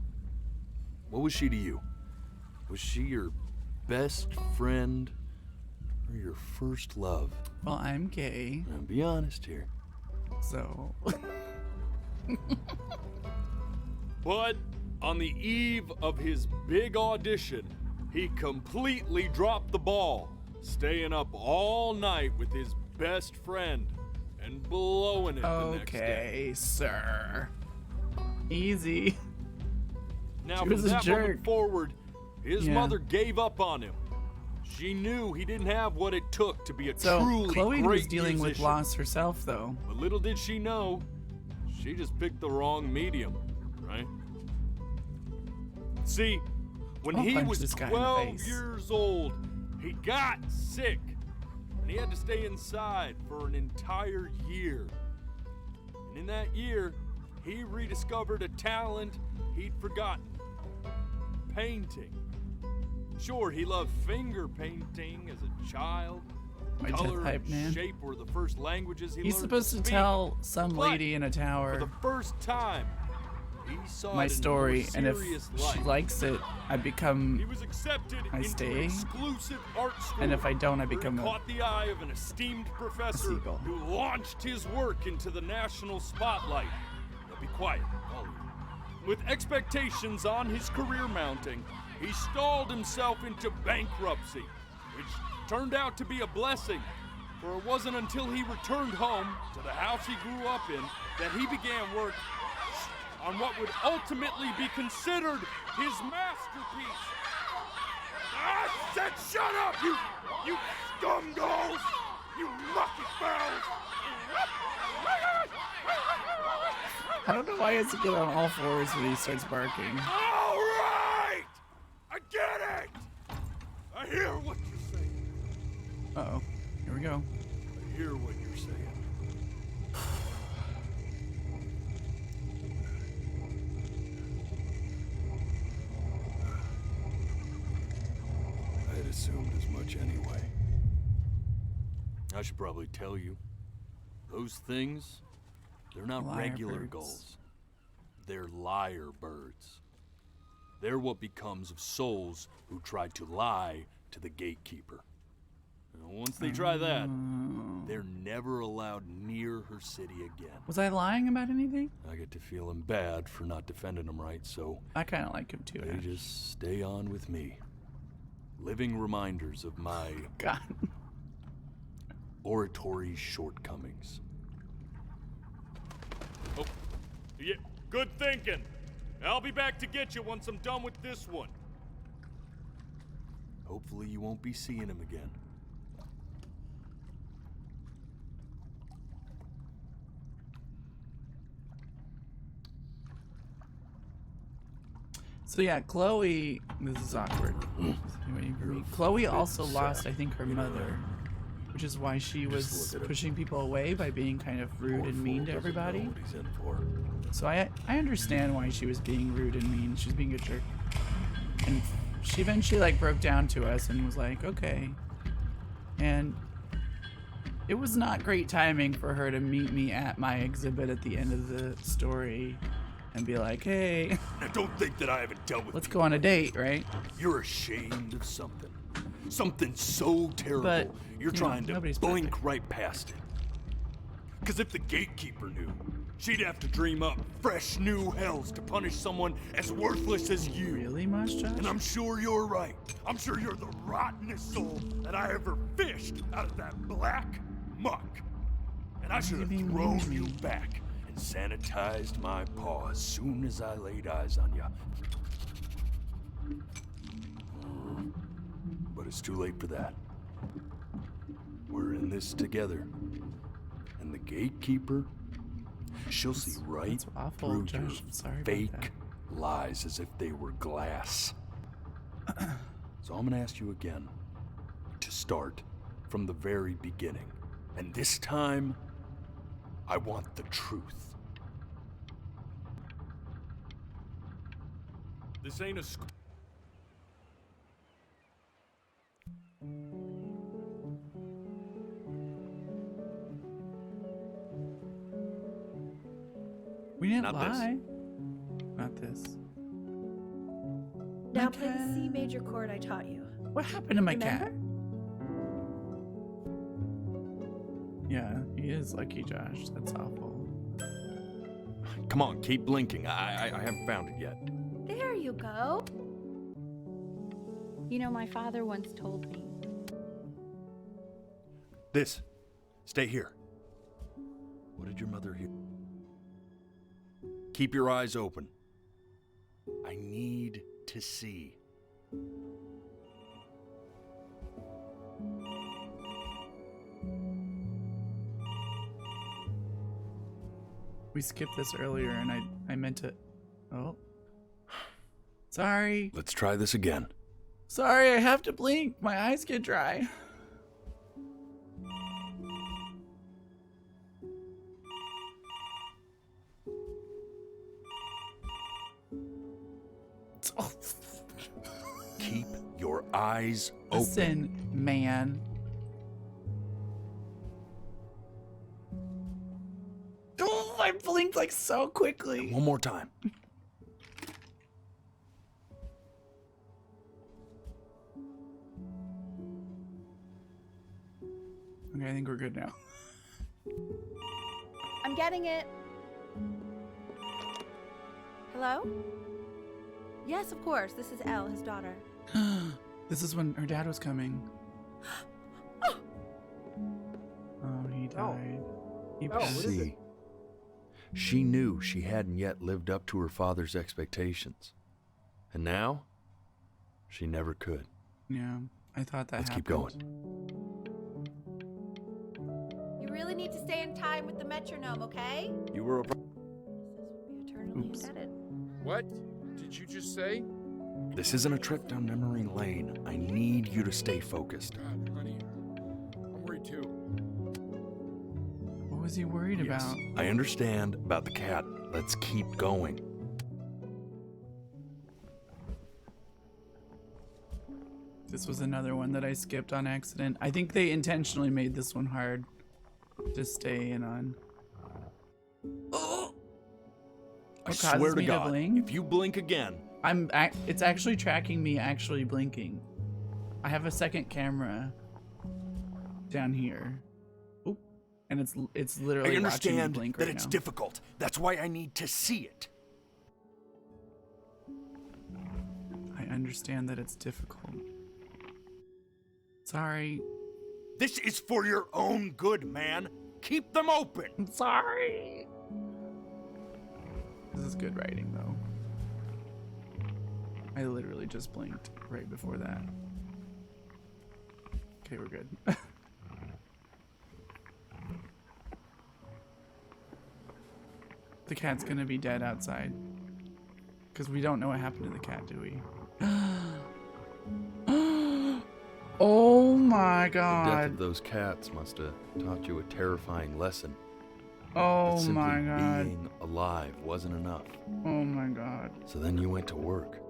What was she to you? Was she your best friend or your first love? Well, I'm gay. Now, be honest here. So. But on the eve of his big audition, he completely dropped the ball, staying up all night with his best friend and blowing it the next day. Okay, sir. Easy. Now, She from was a that jerk. moment forward, his Yeah. mother gave up on him. She knew he didn't have what it took to be a So truly Chloe great was dealing with musician. loss herself, though. But little did she know, she just picked the wrong medium, right? See, when I'll he punch was this guy in the 12 face. years old, he got sick, and he had to stay inside for an entire year. And in that year, he rediscovered a talent he'd forgotten: painting. Sure, he loved finger painting as a child. My Color death pipe and man. shape were the first languages he He's learned supposed to speak. tell some But lady in a tower for the first time, he saw my it in a story, more and if serious she light. likes it, I He become. was accepted I into an stay, exclusive art school. and if I don't, I where he become a caught the eye of an esteemed professor seagull. who launched his work into the national spotlight. Now be quiet, all of you. With expectations on his career mounting, he stalled himself into bankruptcy, which turned out to be a blessing. For it wasn't until he returned home to the house he grew up in that he began work on what would ultimately be considered his masterpiece. I said shut up, you scumballs! You lucky fowls! I don't know why he has to get on all fours when he starts barking. All right! I get it! I hear what you're saying. Uh-oh. Here we go. I hear what you're saying. I had assumed as much anyway. I should probably tell you, those things, they're not Liar regular birds. gulls. They're liar birds. They're what becomes of souls who tried to lie to the gatekeeper. And once they try that, they're never allowed near her city again. Was I lying about anything? I get to feeling bad for not defending them right, so I kind of like him too. they Ash. just stay on with me. Living reminders of my God. oratory shortcomings. Oh, yeah, good thinking. I'll be back to get you once I'm done with this one. Hopefully you won't be seeing him again. So yeah, Chloe. This is awkward. Chloe also lost, I think, her mother, which is why she was pushing people away by being kind of rude and mean to everybody. So I understand why she was being rude and mean. She was being a jerk, and she eventually like broke down to us and was like, okay. And it was not great timing for her to meet me at my exhibit at the end of the story and be like, hey, Now don't think that I haven't dealt with let's go on a date, right? You're ashamed of something. Something so terrible, But, you're you trying know, to nobody's blink right past it. Because if the gatekeeper knew, she'd have to dream up fresh new hells to punish someone as worthless as you. Really much, Josh? And I'm sure you're right. I'm sure you're the rottenest soul that I ever fished out of that black muck. And I should have thrown you back and sanitized my paw as soon as I laid eyes on you. But it's too late for that. We're in this together. And the gatekeeper, she'll see right awful, through Josh. your I'm sorry about fake that. lies as if they were glass. So I'm gonna ask you again to start from the very beginning. And this time, I want the truth. This ain't a school. We didn't Not this. lie. Not this. Now play the C major chord I taught you. What happened to my Remember? cat? Yeah, he is lucky, Josh. That's awful. Come Come on, keep blinking. I haven't found it yet. There you go. You know, my father once told me. This. Stay here. What did your mother hear? Keep your eyes open. I need to see. We skipped this earlier and I meant to... Oh. Sorry. Let's try this again. Sorry, I have to blink. My eyes get dry. Keep your eyes open. Listen, man. Oh, I blinked like so quickly. One more time. Okay, I think we're good now. I'm getting it. Hello? Yes, of course. This is Elle, his daughter. This is when her dad was coming. Oh, he died. He See, she knew she hadn't yet lived up to her father's expectations. And now, she never could. Yeah, I thought that Let's happened. keep going. You really need to stay in time with the metronome, okay? You were a... Eternally indebted. What did you just say? This isn't a trip down memory lane. I need you to stay focused. God, honey, I'm worried too. What was he worried about? I understand about the cat. Let's keep going. This was another one that I skipped on accident. I think they intentionally made this one hard to stay in on. I swear to me God, blink? if you blink again... It's actually tracking me actually blinking. I have a second camera down here. Oop. And it's literally I understand watching me blink that right it's now. difficult. That's why I need to see it. I understand that it's difficult. Sorry. This is for your own good, man. Keep them open. I'm sorry. This is good writing, though. I literally just blinked right before that. Okay, we're good. The cat's gonna be dead outside. Because we don't know what happened to the cat, do we? Oh my The death god. of those cats must have taught you a terrifying lesson. Oh That simply my god. being alive wasn't enough. Oh my god. So then you went to work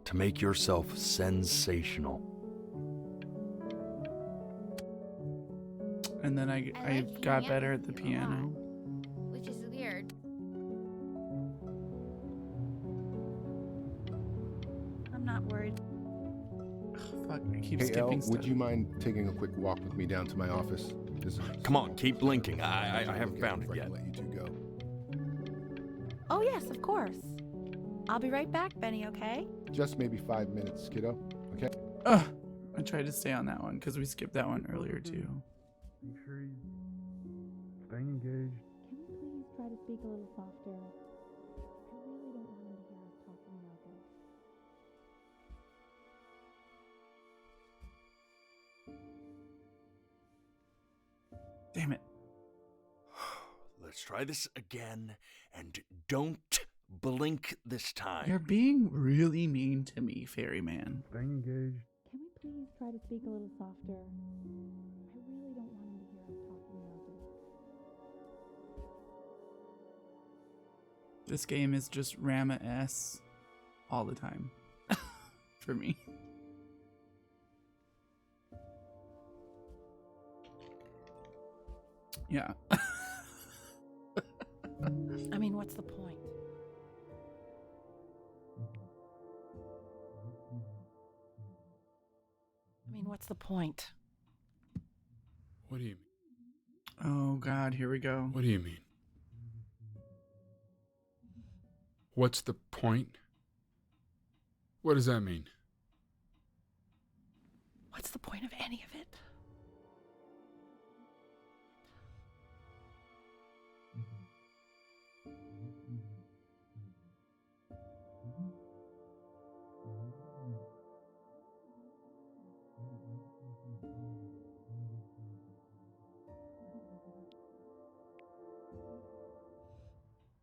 to make yourself sensational. And then I like got hanging out better with at the you a lot. piano. Which is weird. I'm not worried. Fuck, I keep Hey, Elle, skipping stuff. would you mind taking a quick walk with me down to my office? Come on, keep blinking. I haven't found it yet. Let you two go. Oh, yes, of course. I'll be right back, Benny, okay? Just maybe 5 minutes, kiddo. Okay. Ugh. I tried to stay on that one because we skipped that one earlier too. Make sure he's staying engaged. Can we please try to speak a little softer? I really don't want him to hear us talking about this. Damn it. Let's try this again, and don't blink this time. You're being really mean to me, Ferryman. Staying engaged. Can we please try to speak a little softer? I really don't want him to hear us talking about this. This game is just Rama S all the time. For me. Yeah. I mean, what's the point? I mean, what's the point? What do you mean? Oh god, here we go. What do you mean? What's the point? What does that mean? What's the point of any of it?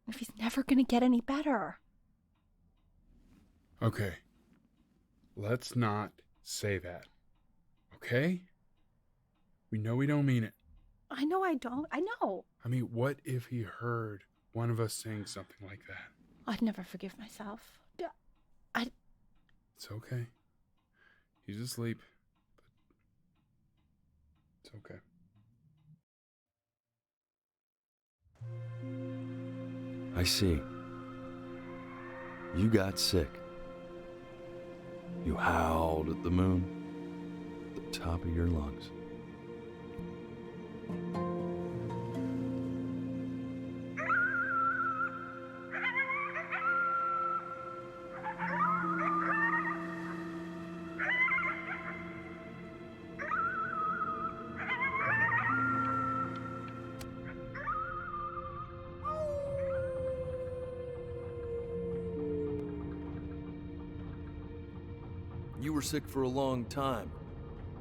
If he's never gonna get any better. Okay. Let's not say that. Okay? We know we don't mean it. I know I don't. I know. I mean, what if he heard one of us saying something like that? I'd never forgive myself. It's okay. He's asleep. But it's okay. I see. You got sick. You howled at the moon at the top of your lungs. You were sick for a long time,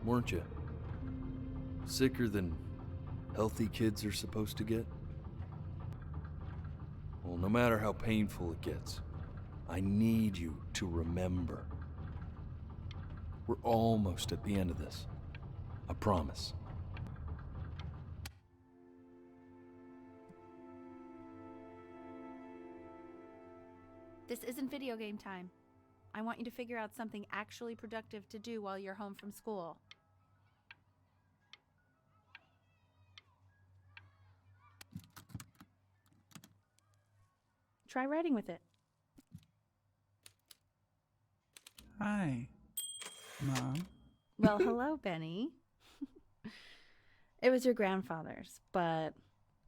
weren't you? Sicker than healthy kids are supposed to get? Well, no matter how painful it gets, I need you to remember. We're almost at the end of this. I promise. This isn't video game time. I want you to figure out something actually productive to do while you're home from school. Try writing with it. Hi, Mom. Well, hello, Benny. It was your grandfather's, but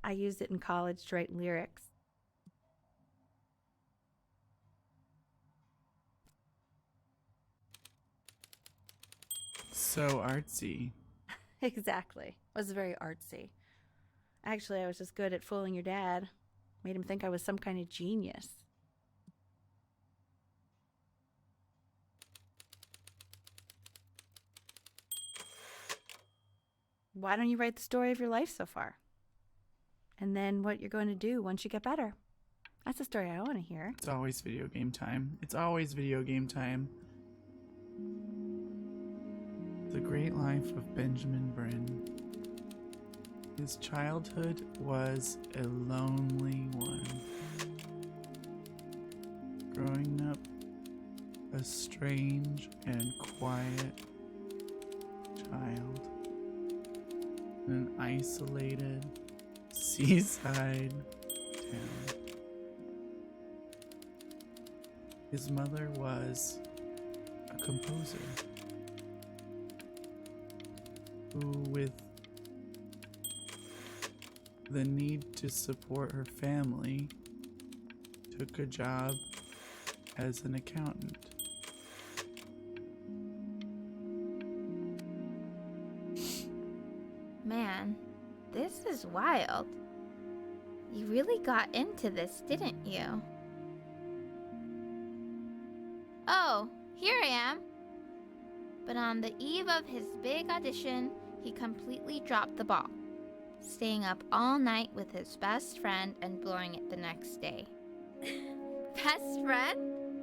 I used it in college to write lyrics. So artsy. Exactly. It was very artsy. Actually, I was just good at fooling your dad. Made him think I was some kind of genius. Why don't you write the story of your life so far? And then what you're going to do once you get better. That's the story I want to hear. It's always video game time. It's always video game time. The Great Life of Benjamin Bryn. His childhood was a lonely one. Growing up a strange and quiet child in an isolated seaside town. His mother was a composer who, with the need to support her family, took a job as an accountant. Man, this is wild. You really got into this, didn't you? Oh, here I am. But on the eve of his big audition, he completely dropped the ball, staying up all night with his best friend and blowing it the next day. Best friend?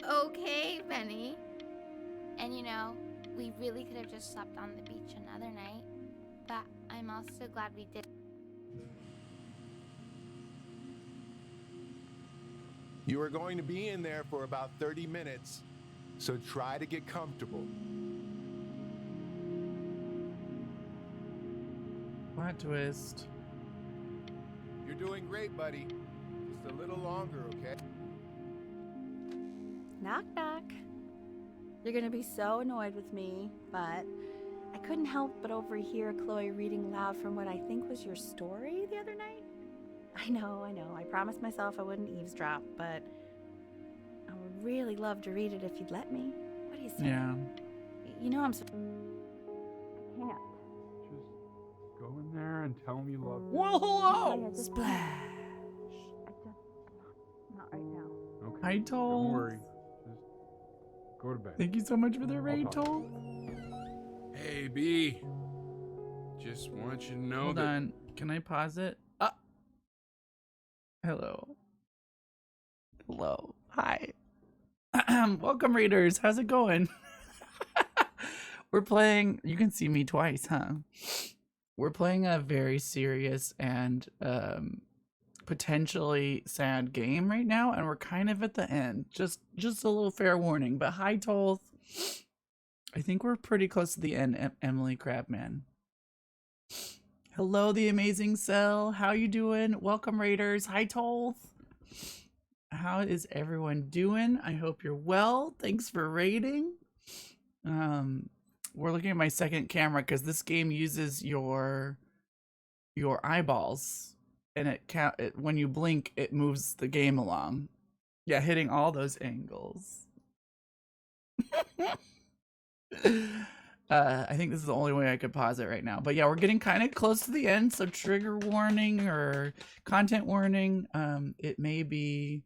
Okay, Benny. And you know, we really could have just slept on the beach another night, but I'm also glad we did. You are going to be in there for about 30 minutes, so try to get comfortable. Plot twist. You're doing great, buddy. Just a little longer, okay? Knock, knock. You're gonna be so annoyed with me, but I couldn't help but overhear Chloe reading loud from what I think was your story the other night. I know. I promised myself I wouldn't eavesdrop, but really love to read it if you'd let me. What do you say? Yeah. You know I can't. Just go in there and tell him you love him. Well, hello. Yeah, just Splash. Not right now. Okay. Hi, Toll. Don't worry. Just go to bed. Thank you so much for the I'll raid, talk. Toll. Hey, B. Just want you to know Hold that. on. Can I pause it? Hello. Hello. Hi. Welcome, readers. How's it going? We're playing. You can see me twice, huh? We're playing a very serious and potentially sad game right now, and we're kind of at the end. Just a little fair warning. But hi, Toll. I think we're pretty close to the end, Emily Crabman. Hello, the amazing Cell. How you doing? Welcome, Raiders. Hi, Toll. How is everyone doing? I hope you're well. Thanks for raiding. We're looking at my second camera because this game uses your eyeballs, and it when you blink, it moves the game along. Yeah, hitting all those angles. I think this is the only way I could pause it right now. But yeah, we're getting kind of close to the end, so trigger warning or content warning. It may be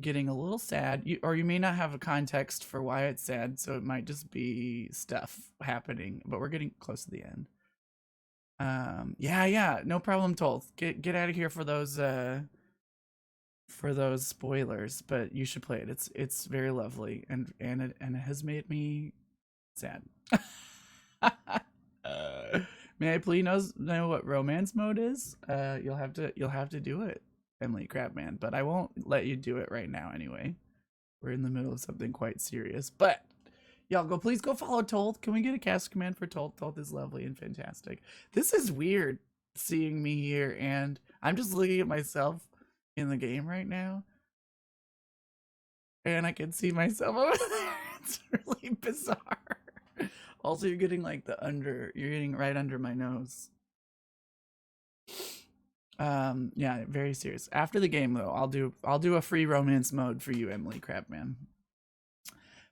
getting a little sad, or you may not have a context for why it's sad, so it might just be stuff happening. But we're getting close to the end. Yeah, no problem, Toll. Get out of here for those spoilers. But you should play it. It's very lovely, and it has made me sad. May I please know what romance mode is? You'll have to do it, Emily Crabman, but I won't let you do it right now anyway. We're in the middle of something quite serious. But y'all please go follow Toll. Can we get a cast command for Toll? Toll is lovely and fantastic. This is weird seeing me here, and I'm just looking at myself in the game right now. And I can see myself over there. It's really bizarre. Also, you're getting like you're getting right under my nose. Yeah, very serious. After the game though, I'll do a free romance mode for you, Emily Crabman.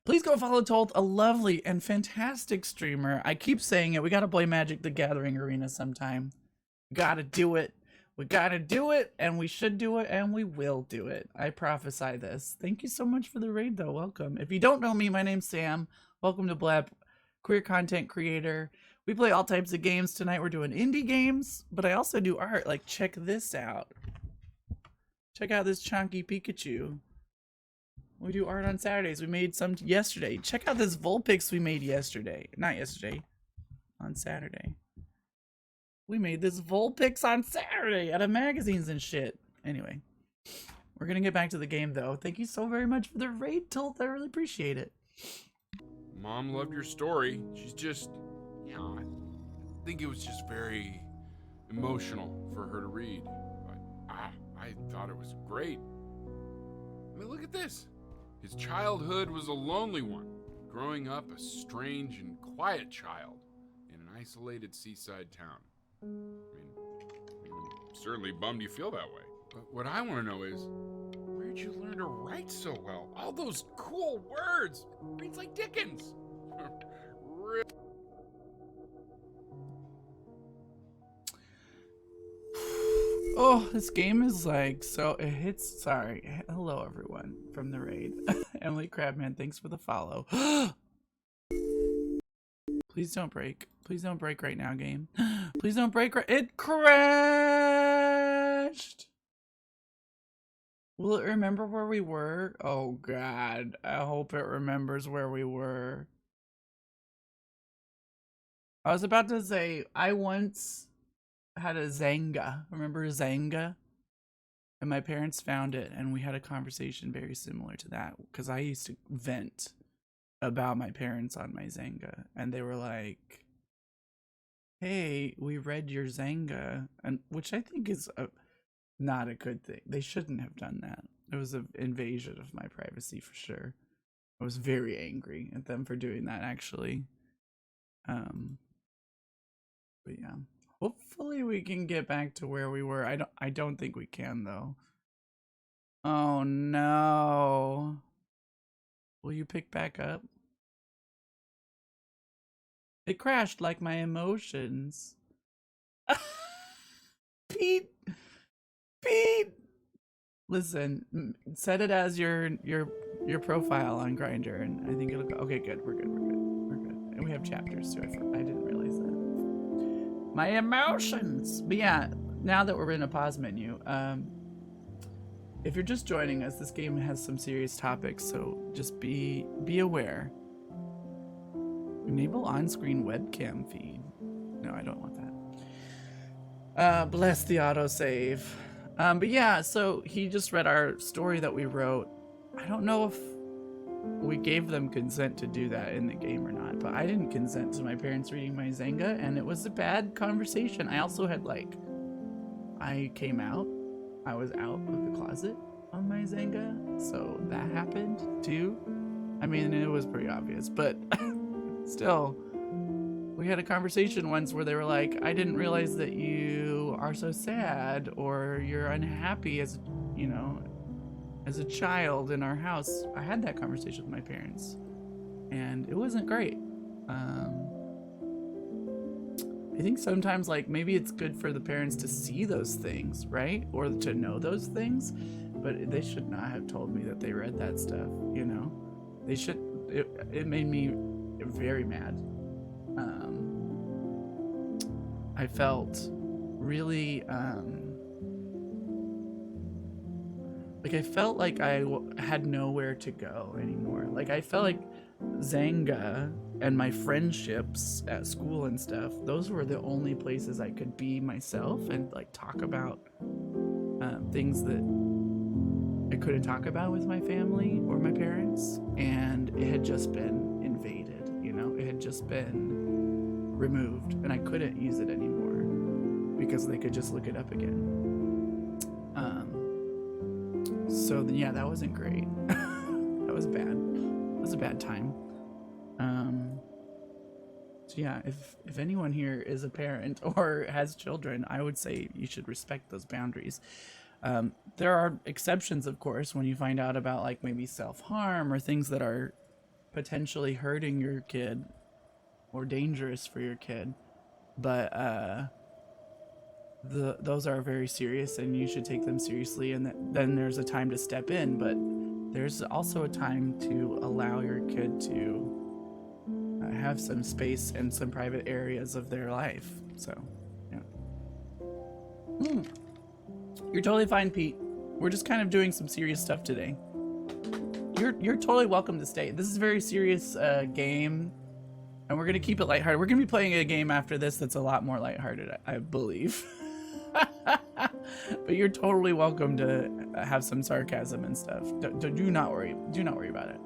Please go follow Tolt, a lovely and fantastic streamer. I keep saying it. We gotta play Magic the Gathering Arena sometime. We gotta do it. We gotta do it, and we should do it, and we will do it. I prophesy this. Thank you so much for the raid, though. Welcome. If you don't know me, my name's Sam. Welcome to Blab, queer content creator. We play all types of games. Tonight we're doing indie games, but I also do art. Like, check this out. Check out this chunky Pikachu. We do art on Saturdays. We made some yesterday. Check out this Vulpix we made yesterday. Not yesterday. On Saturday. We made this Vulpix on Saturday out of magazines and shit. Anyway. We're gonna get back to the game though. Thank you so very much for the raid, Tilt. I really appreciate it. Mom loved your story. She's just, I think it was just very emotional for her to read. But I thought it was great. I mean, look at this. His childhood was a lonely one, growing up a strange and quiet child in an isolated seaside town. I mean, certainly bummed you feel that way. But what I want to know is, where'd you learn to write so well? All those cool words. Reads like Dickens. Oh, this game is like, so it hits, sorry. Hello, everyone from the raid. Emily Crabman, thanks for the follow. Please don't break. Please don't break right now, game. Please don't break it crashed! Will it remember where we were? Oh, God. I hope it remembers where we were. I was about to say, I once had a Zanga. Remember Zanga? And my parents found it, and we had a conversation very similar to that, because I used to vent about my parents on my Zanga, and they were like, hey, we read your Zanga, and which I think is not a good thing. They shouldn't have done that. It was an invasion of my privacy for sure. I was very angry at them for doing that, actually. But yeah, hopefully we can get back to where we were. I don't think we can though. Oh no. Will you pick back up? It crashed like my emotions. Pete! Pete! Listen, set it as your profile on Grindr, and I think it'll go. Okay, good. We're good. And we have chapters too. I didn't realize that. My emotions. But yeah, now that we're in a pause menu, if you're just joining us, this game has some serious topics, so just be aware. Enable on-screen webcam feed. No, I don't want that. Bless the autosave. But yeah, so he just read our story that we wrote. I don't know if we gave them consent to do that in the game or not, but I didn't consent to my parents reading my Zanga, and it was a bad conversation. I also had I came out. I was out of the closet on my Zanga, so that happened too. I mean, it was pretty obvious, but still, we had a conversation once where they were like, I didn't realize that you are so sad or you're unhappy as, as a child in our house. I had that conversation with my parents and it wasn't great. I think sometimes maybe it's good for the parents to see those things, right? Or to know those things, but they should not have told me that they read that stuff, They should, it made me very mad. I felt really, I felt like I had nowhere to go anymore. I felt like Zanga and my friendships at school and stuff, those were the only places I could be myself and talk about things that I couldn't talk about with my family or my parents. And it had just been invaded, it had just been removed and I couldn't use it anymore because they could just look it up again. So yeah, that wasn't great. That was bad. It was a bad time. So yeah, if anyone here is a parent or has children, I would say you should respect those boundaries. There are exceptions, of course, when you find out about maybe self-harm or things that are potentially hurting your kid or dangerous for your kid, but those are very serious and you should take them seriously, and then there's a time to step in, but there's also a time to allow your kid to have some space and some private areas of their life. So yeah. You're totally fine, Pete. We're just kind of doing some serious stuff today. You're totally welcome to stay. This is a very serious game, and we're gonna keep it lighthearted. We're gonna be playing a game after this that's a lot more lighthearted, I believe. But you're totally welcome to have some sarcasm and stuff. Do not worry. Do not worry about it.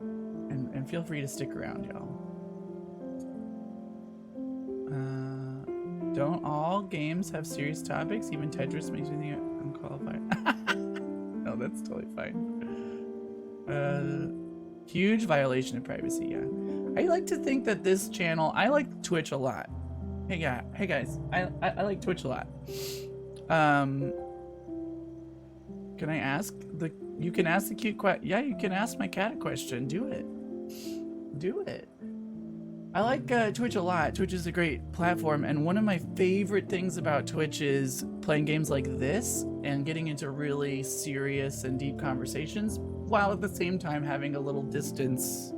And feel free to stick around, y'all. Don't all games have serious topics? Even Tetris makes me think I'm qualified. No, that's totally fine. Huge violation of privacy, yeah. I like to think that this channel, I like Twitch a lot. Hey guys, I like Twitch a lot. Can I ask you can ask the cute question. Yeah, you can ask my cat a question. Do it. I like Twitch a lot. Twitch is a great platform, and one of my favorite things about Twitch is playing games like this and getting into really serious and deep conversations, while at the same time having a little distance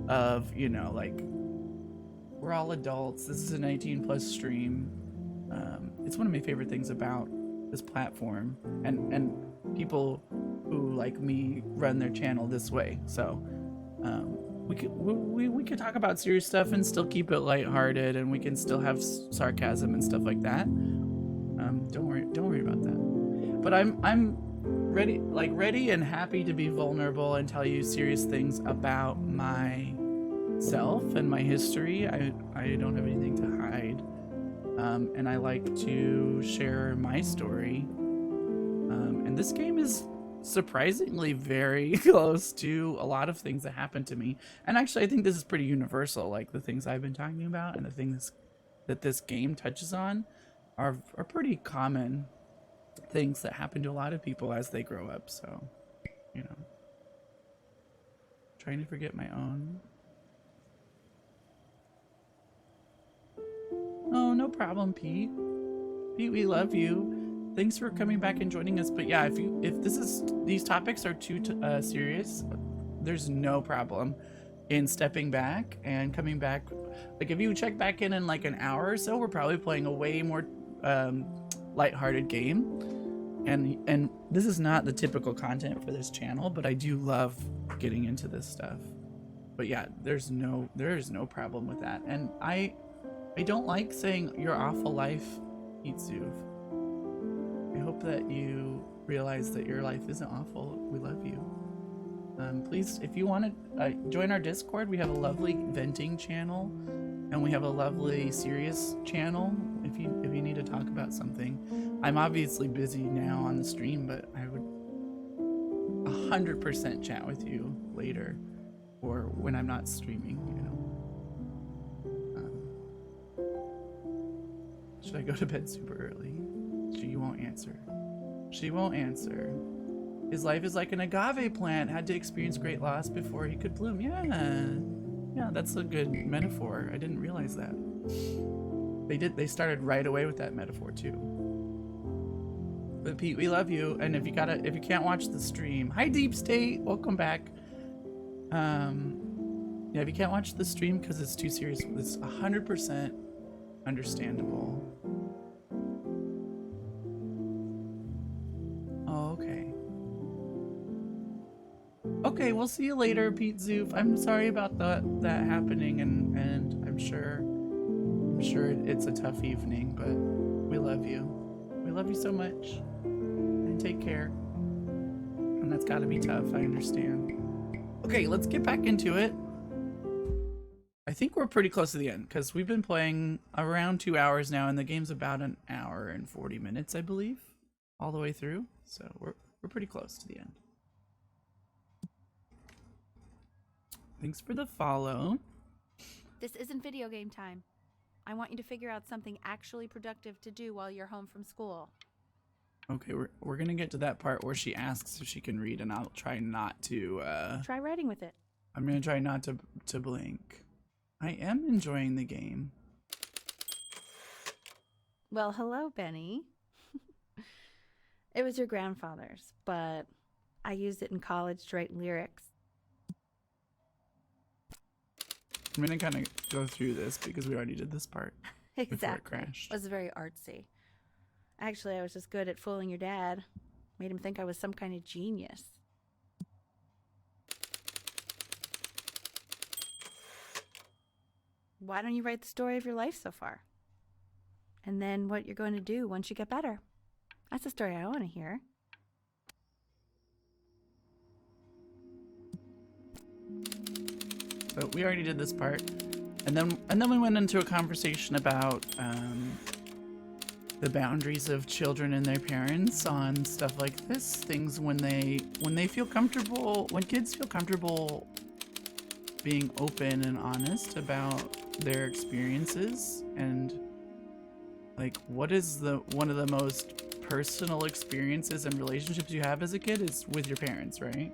of, we're all adults. This is an 18+ stream. It's one of my favorite things about this platform, and people who, like me, run their channel this way. So we could talk about serious stuff and still keep it lighthearted, and we can still have sarcasm and stuff like that. Don't worry about that. But I'm ready and happy to be vulnerable and tell you serious things about myself and my history. I don't have anything to hide, and I like to share my story. And this game is surprisingly very close to a lot of things that happened to me, and actually I think this is pretty universal. Like the things I've been talking about and the things that this game touches on are pretty common things that happen to a lot of people as they grow up. So Trying to forget my own. Oh, no problem, Pete. Pete, we love you. Thanks for coming back and joining us. But yeah, if these topics are too serious, there's no problem in stepping back and coming back. Like if you check back in like an hour or so, we're probably playing a way more lighthearted game. And this is not the typical content for this channel, but I do love getting into this stuff. But yeah, there is no problem with that. And I don't like saying your awful life, Itzuv. I hope that you realize that your life isn't awful. We love you. Please, if you want to join our Discord, we have a lovely venting channel, and we have a lovely serious channel. If you need to talk about something, I'm obviously busy now on the stream, but I would 100% chat with you later, or when I'm not streaming. Should I go to bed super early? She won't answer. She won't answer. His life is like an agave plant, had to experience great loss before he could bloom. Yeah, that's a good metaphor. I didn't realize that. They started right away with that metaphor too. But Pete, we love you. And if you can't watch the stream, hi Deep State, welcome back. Yeah, if you can't watch the stream because it's too serious, it's 100% understandable. Oh, okay. Okay, we'll see you later, Pete Zoof. I'm sorry about that happening, and I'm sure it's a tough evening, but we love you. We love you so much. And take care. And that's gotta be tough, I understand. Okay, let's get back into it. I think we're pretty close to the end, because we've been playing around 2 hours now, and the game's about an hour and 40 minutes, I believe, all the way through. So we're pretty close to the end. Thanks for the follow. This isn't video game time. I want you to figure out something actually productive to do while you're home from school. Okay, we're gonna get to that part where she asks if she can read, and I'll try not to Try writing with it. I'm gonna try not to blink. I am enjoying the game. Well, hello, Benny. It was your grandfather's, but I used it in college to write lyrics. I'm gonna kind of go through this because we already did this part. Exactly. Before it crashed. It was very artsy. Actually, I was just good at fooling your dad. Made him think I was some kind of genius. Why don't you write the story of your life so far? And then what you're going to do once you get better. That's the story I want to hear. So we already did this part, and then we went into a conversation about the boundaries of children and their parents on stuff like this. Things when they feel comfortable, when kids feel comfortable being open and honest about their experiences, and like what is one of the most personal experiences and relationships you have as a kid is with your parents, right?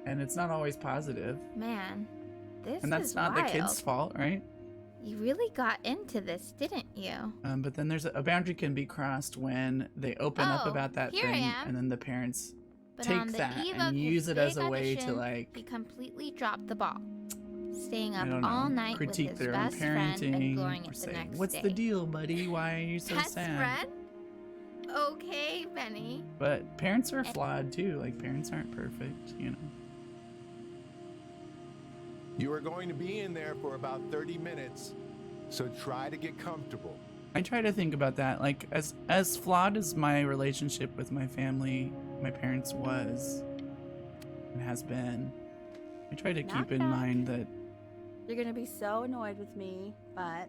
And it's not always positive. Man, this and that's is not wild. the kid's fault, right? You really got into this, didn't you? But then there's a boundary can be crossed when they open up about that here I thing, am. and then the parents But take on the that eve and of use his it as big a way to audition, like he completely dropped the ball, staying I up don't know, all night with critique his their own best friend and parenting, blowing or it the say, next "What's day. the deal, buddy? Why are you so Best sad?" friend? Okay, Benny. But parents are flawed too. Like parents aren't perfect, you know. You are going to be in there for about 30 minutes, so try to get comfortable. I try to think about that. Like as flawed as my relationship with my family, my parents was and has been, I try to keep in mind that You're going to be so annoyed with me, but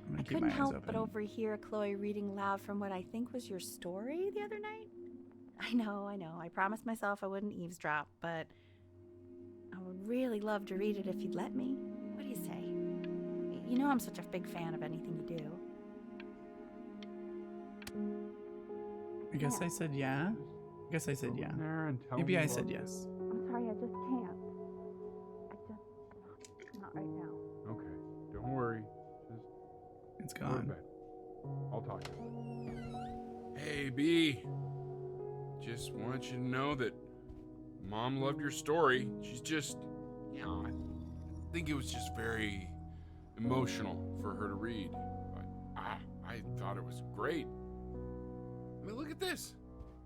gonna I keep my couldn't eyes help open. but overhear Chloe reading loud from what I think was your story the other night. I know. I promised myself I wouldn't eavesdrop, but I would really love to read it if you'd let me. What do you say? You know I'm such a big fan of anything you do. I guess I said yeah. I guess I said yeah. Maybe I said yes. I'm sorry, I just can't. It's Go to gone. bed. I'll talk to you. Hey, B. Just want you to know that Mom loved your story. She's just, I think it was just very emotional for her to read. But I thought it was great. I mean, look at this.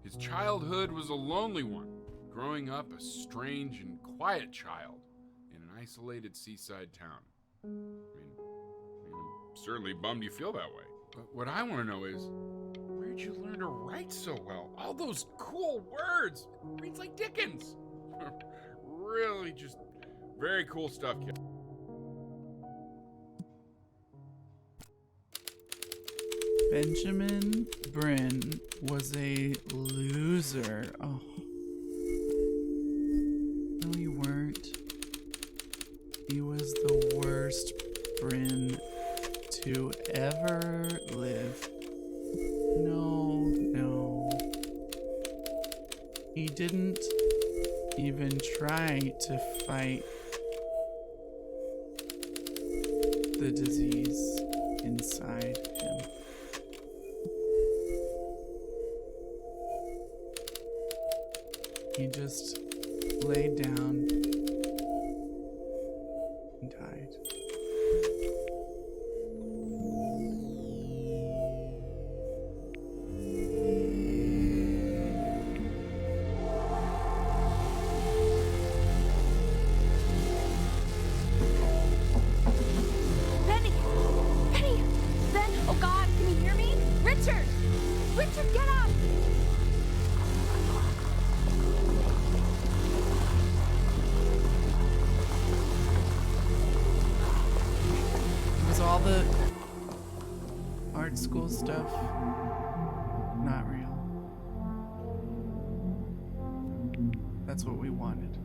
His childhood was a lonely one, growing up a strange and quiet child in an isolated seaside town. I mean, I'm certainly bummed you feel that way. But what I want to know is, where'd you learn to write so well? All those cool words. Reads like Dickens. Really just very cool stuff, kid. Benjamin Bryn was a loser. Oh. No, you weren't. He was the worst Bryn to ever live. No. He didn't even try to fight the disease inside him. He just laid down and died. Benny! Benny! Ben! Oh God, can you hear me? Richard! Richard, get up! Was all the art school stuff not real? That's what we wanted.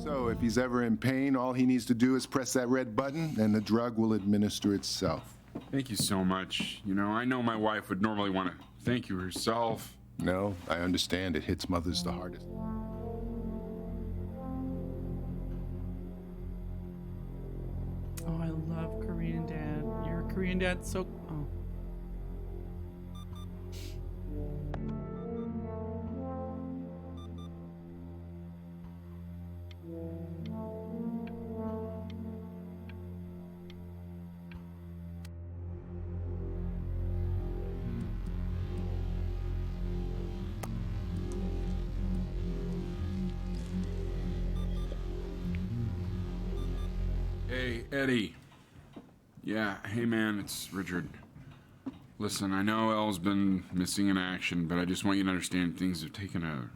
So if he's ever in pain, all he needs to do is press that red button and the drug will administer itself. Thank you so much. You know, I know my wife would normally want to thank you herself. No, I understand. It hits mothers the hardest. Oh, I love Korean Dad. Your Korean Dad's so. Oh. Hey, Eddie. Yeah, hey man, it's Richard. Listen, I know Elle's been missing in action, but I just want you to understand things have taken a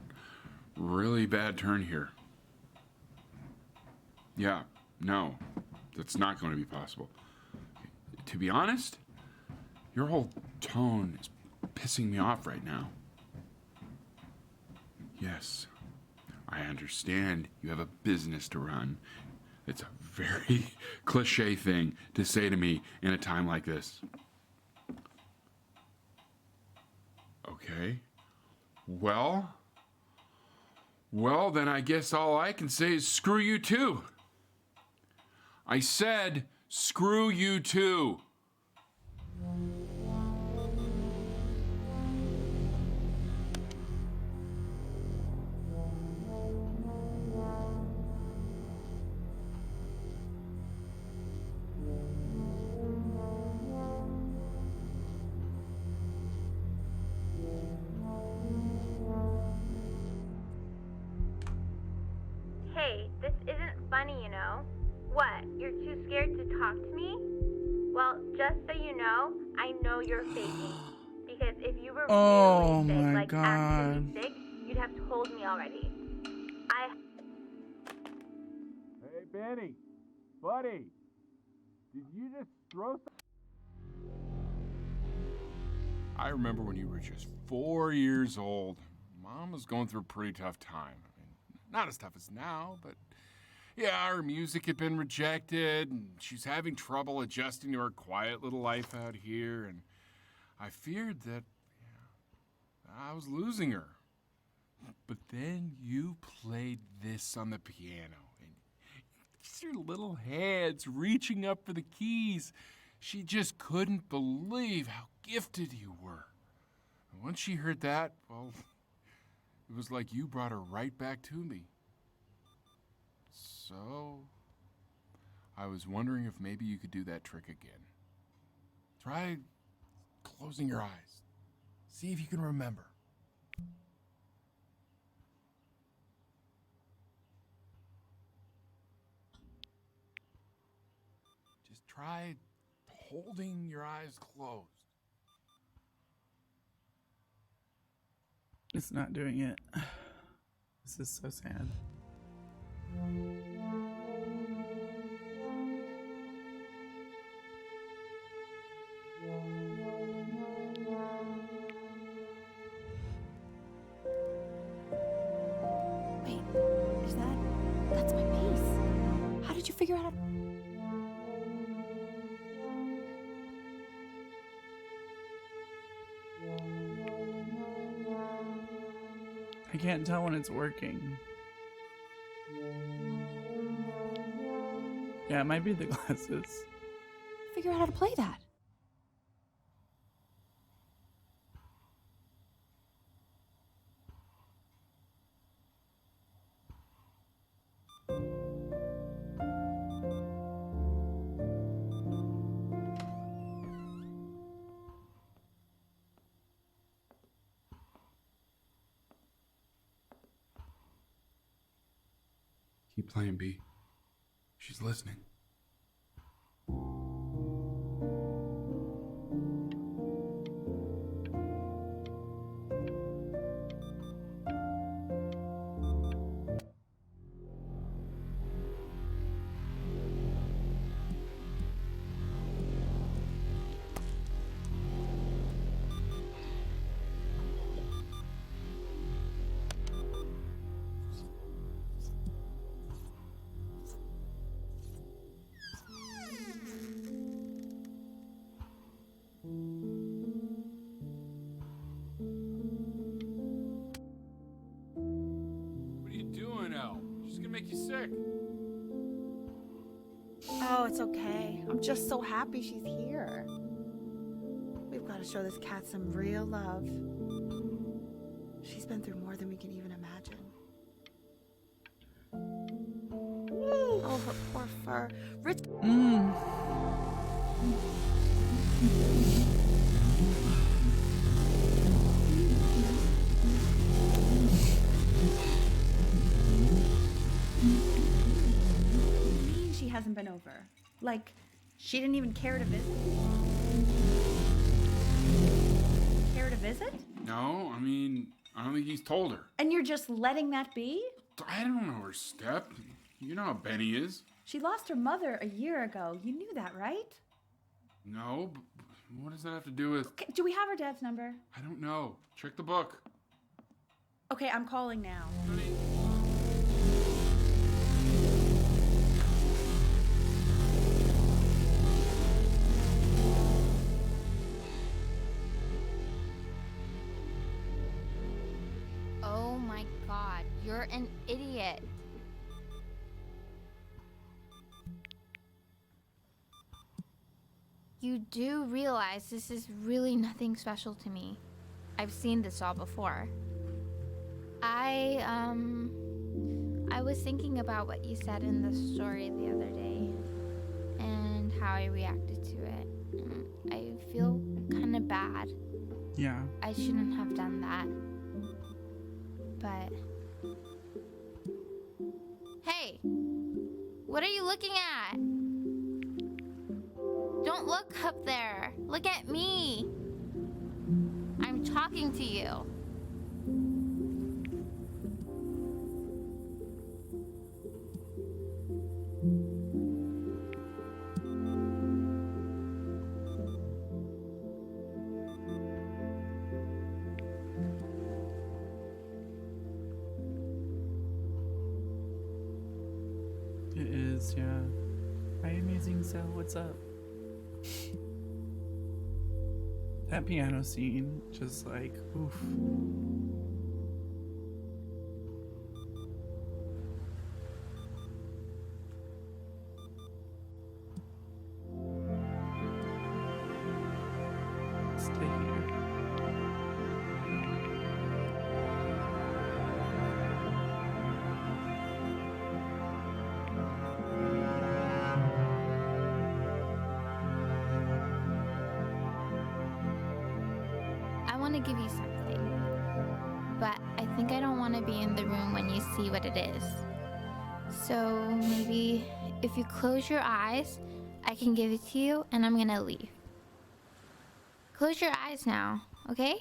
really bad turn here. Yeah, no, that's not going to be possible. To be honest, your whole tone is pissing me off right now. Yes, I understand you have a business to run. It's a very cliche thing to say to me in a time like this. Okay. Well, then I guess all I can say is screw you too. I said screw you too. Hey, this isn't funny, you know? What, you're too scared to talk to me? Well, just so you know, I know you're faking. Because if you were Oh really sick, my like actually God. sick, you'd have told me already. Hey, Benny. Buddy. Did you just throw something? I remember when you were just 4 years old. Mom was going through a pretty tough time. I mean, not as tough as now, but yeah, her music had been rejected, and she's having trouble adjusting to her quiet little life out here, and I feared that I was losing her. But then you played this on the piano, and Just her little hands reaching up for the keys. She just couldn't believe how gifted you were. And once she heard that, well, it was like you brought her right back to me. So, I was wondering if maybe you could do that trick again. Try closing your eyes. See if you can remember. Just try holding your eyes closed. It's not doing it. This is so sad. Wait, that's my bass. How did you figure out? I can't tell when it's working. Yeah, it might be the glasses. Figure out how to play that. Keep playing, B. She's listening. What are you doing, Elle? She's gonna make you sick. Oh, it's okay. I'm just so happy she's here. We've got to show this cat some real love. She's been through more than we can even imagine. Oh, her poor fur. Rich. She hasn't been over. Like, she didn't even care to visit. Care to visit? No, I mean, I don't think he's told her. And you're just letting that be? I don't know her step. You know how Benny is. She lost her mother a year ago. You knew that, right? No, but what does that have to do with... Okay, do we have her dad's number? I don't know. Check the book. Okay, I'm calling now. Oh my god, you're an idiot. You do realize this is really nothing special to me. I've seen this all before. I was thinking about what you said in the story the other day and how I reacted to it. I feel kind of bad. Yeah. I shouldn't have done that. But... Hey! What are you looking at? Don't look up there. Look at me. I'm talking to you. It is, yeah. Hi, Amazing Cell, what's up? That piano scene, just like, oof. give you something. But I think I don't want to be in the room when you see what it is. So maybe if you close your eyes, I can give it to you and I'm gonna leave. Close your eyes now, okay?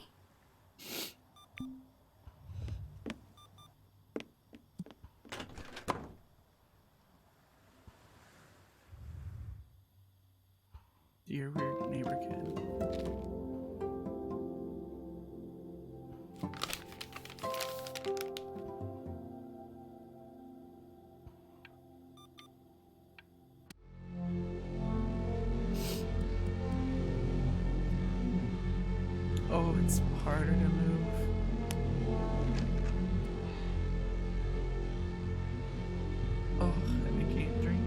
Dear weird neighbor kid. Oh, it's harder to move. Oh, and I can't drink.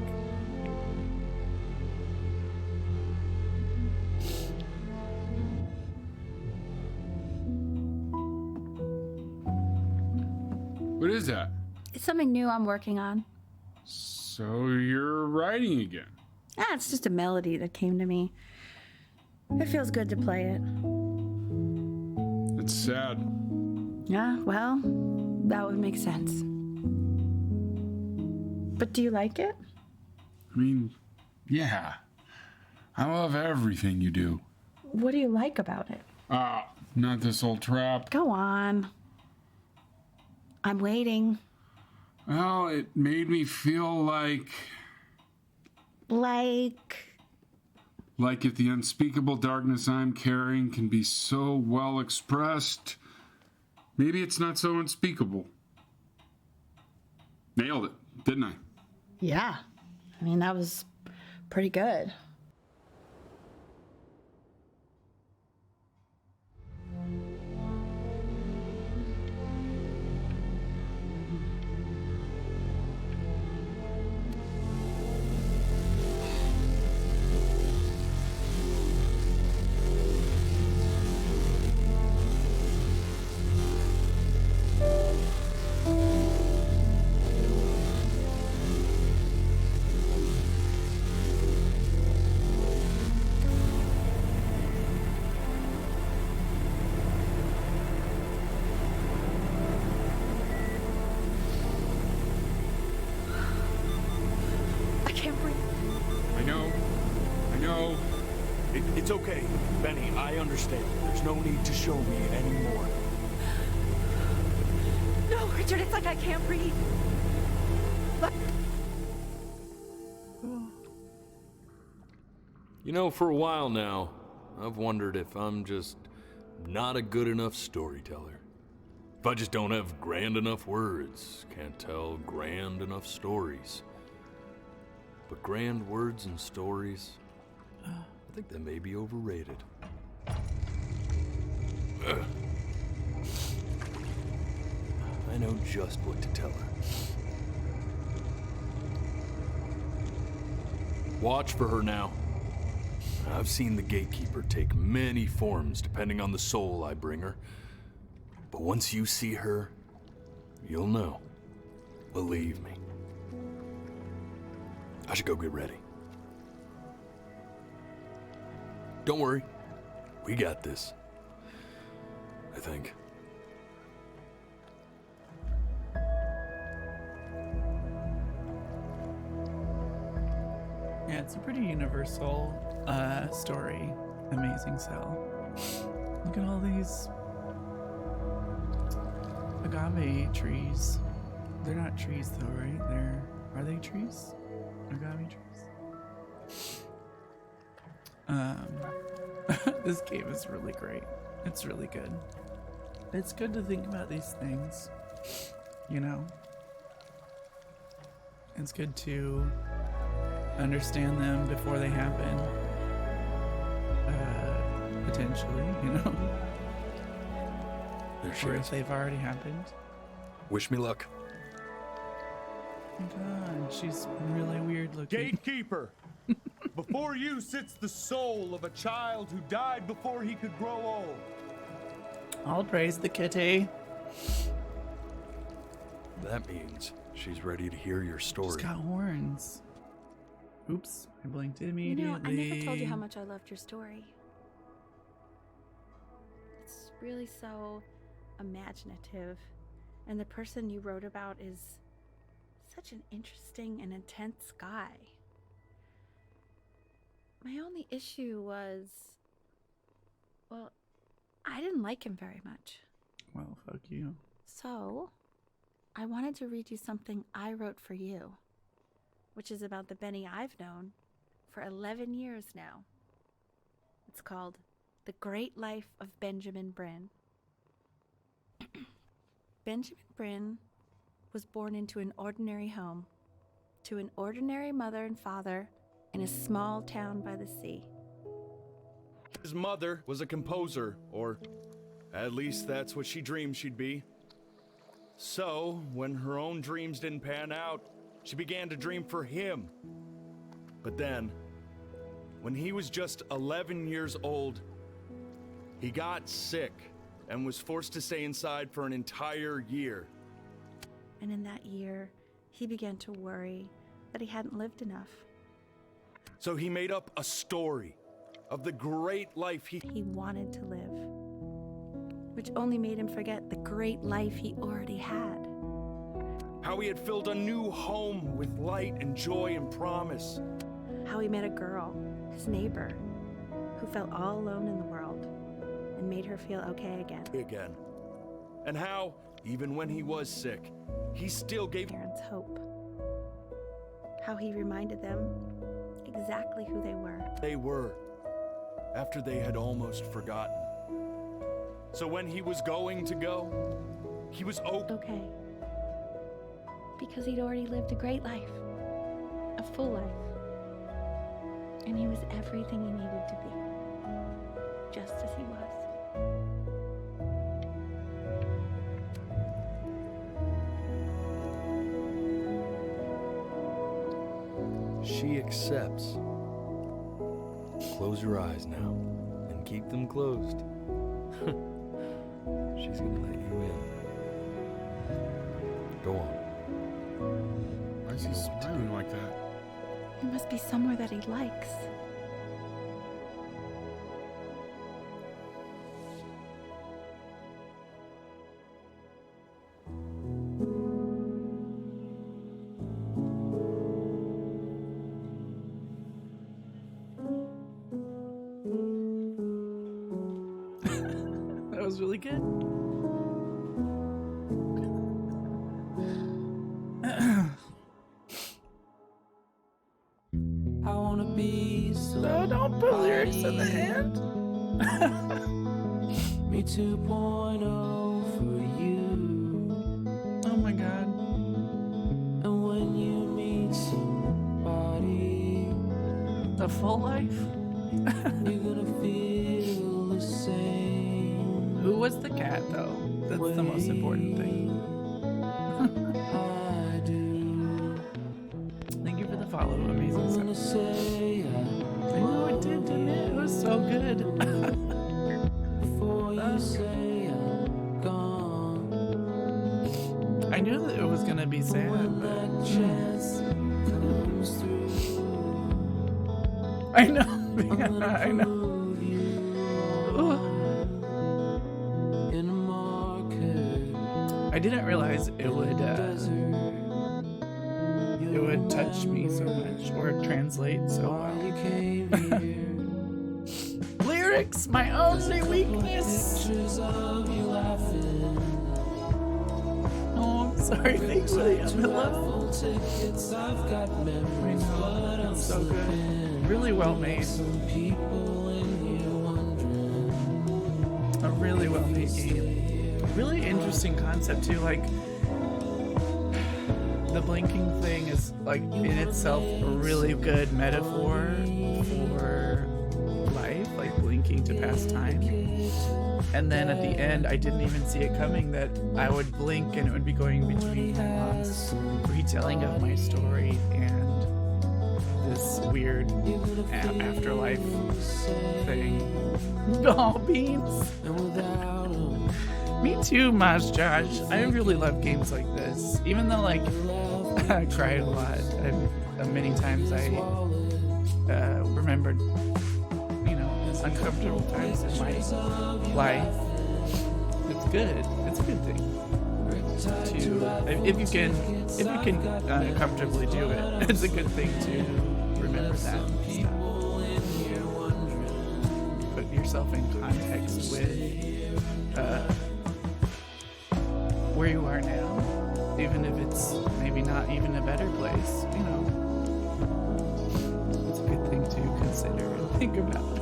What is that? It's something new I'm working on. So you're writing again? Ah, it's just a melody that came to me. It feels good to play it. It's sad. Yeah, well, that would make sense. But do you like it? I mean, yeah. I love everything you do. What do you like about it? Not this old trap. Go on. I'm waiting. Well, it made me feel like if the unspeakable darkness I'm carrying can be so well expressed, maybe it's not so unspeakable. Nailed it, didn't I? Yeah. I mean, that was pretty good. It's okay, Benny, I understand. There's no need to show me anymore. No, Richard, it's like I can't breathe. You know, for a while now, I've wondered if I'm just not a good enough storyteller. If I just don't have grand enough words, can't tell grand enough stories. But grand words and stories, I think they may be overrated. I know just what to tell her. Watch for her now. I've seen the gatekeeper take many forms depending on the soul I bring her. But once you see her, you'll know. Believe me. I should go get ready. Don't worry. We got this. I think. Yeah, it's a pretty universal story. Amazing Cell. Look at all these agave trees. They're not trees though, right? Are they trees? Agave trees? This game is really great. It's really good. It's good to think about these things, you know? It's good to understand them before they happen. Potentially, you know? There she or is. if they've already happened. Wish me luck. Oh my god, she's really weird looking. Gatekeeper! Before you sits the soul of a child who died before he could grow old. I'll praise the kitty. That means she's ready to hear your story. She's got horns. Oops, I blinked You immediately. know, I never told you how much I loved your story. It's really so imaginative. And the person you wrote about is such an interesting and intense guy. My only issue was, well, I didn't like him very much. Well, fuck you. So, I wanted to read you something I wrote for you, which is about the Benny I've known for 11 years now. It's called The Great Life of Benjamin Brin. Benjamin Brin was born into an ordinary home, to an ordinary mother and father in a small town by the sea. His mother was a composer, or at least that's what she dreamed she'd be. So, when her own dreams didn't pan out, she began to dream for him. But then, when he was just 11 years old, he got sick and was forced to stay inside for an entire year. And in that year, he began to worry that he hadn't lived enough. So he made up a story of the great life he wanted to live, which only made him forget the great life he already had. How he had filled a new home with light and joy and promise. How he met a girl, his neighbor, who felt all alone in the world and made her feel okay again. And how, even when he was sick, he still gave parents hope. How he reminded them exactly who they were. They were, after they had almost forgotten. So when he was going to go, he was okay. Because he'd already lived a great life, a full life. And he was everything he needed to be, just as he was. She accepts. Close your eyes now, and keep them closed. She's gonna let you in. Go on. Why is he smiling like that? It must be somewhere that he likes. That was really good. I wanna be No, don't put lyrics in the hand. Me 2.0 for you. Oh my god. And when you meet somebody, the full life. You're gonna feel the same. Who was the cat though? That's the most important thing. I do. Thank you for the follow, amazing stuff. I know it did, didn't it? It was so good. Before you say I'm gone, I knew that it was gonna be sad, but comes through. I know. I know. In a market, I didn't realize it would touch me so much or translate so well. Lyrics, my only weakness. Oh, I'm sorry. Thanks, William. I love tickets, I've got memories, I know. It's so good. Really well made. A really well made game. Really interesting concept too. Like the blinking thing is like in itself a really good metaphor for life, like blinking to pass time. And then at the end, I didn't even see it coming that I would blink and it would be going between my mom's retelling of my story and this weird afterlife thing. Oh, beans. Me too, Maz Josh. I really love games like this. Even though, like, I cried a lot. Many times I remembered, you know, uncomfortable times in my life. good. It's a good thing to if you can comfortably do it. It's a good thing to remember that stuff. Put yourself in context with where you are now, even if it's maybe not even a better place. You know, it's a good thing to consider and think about.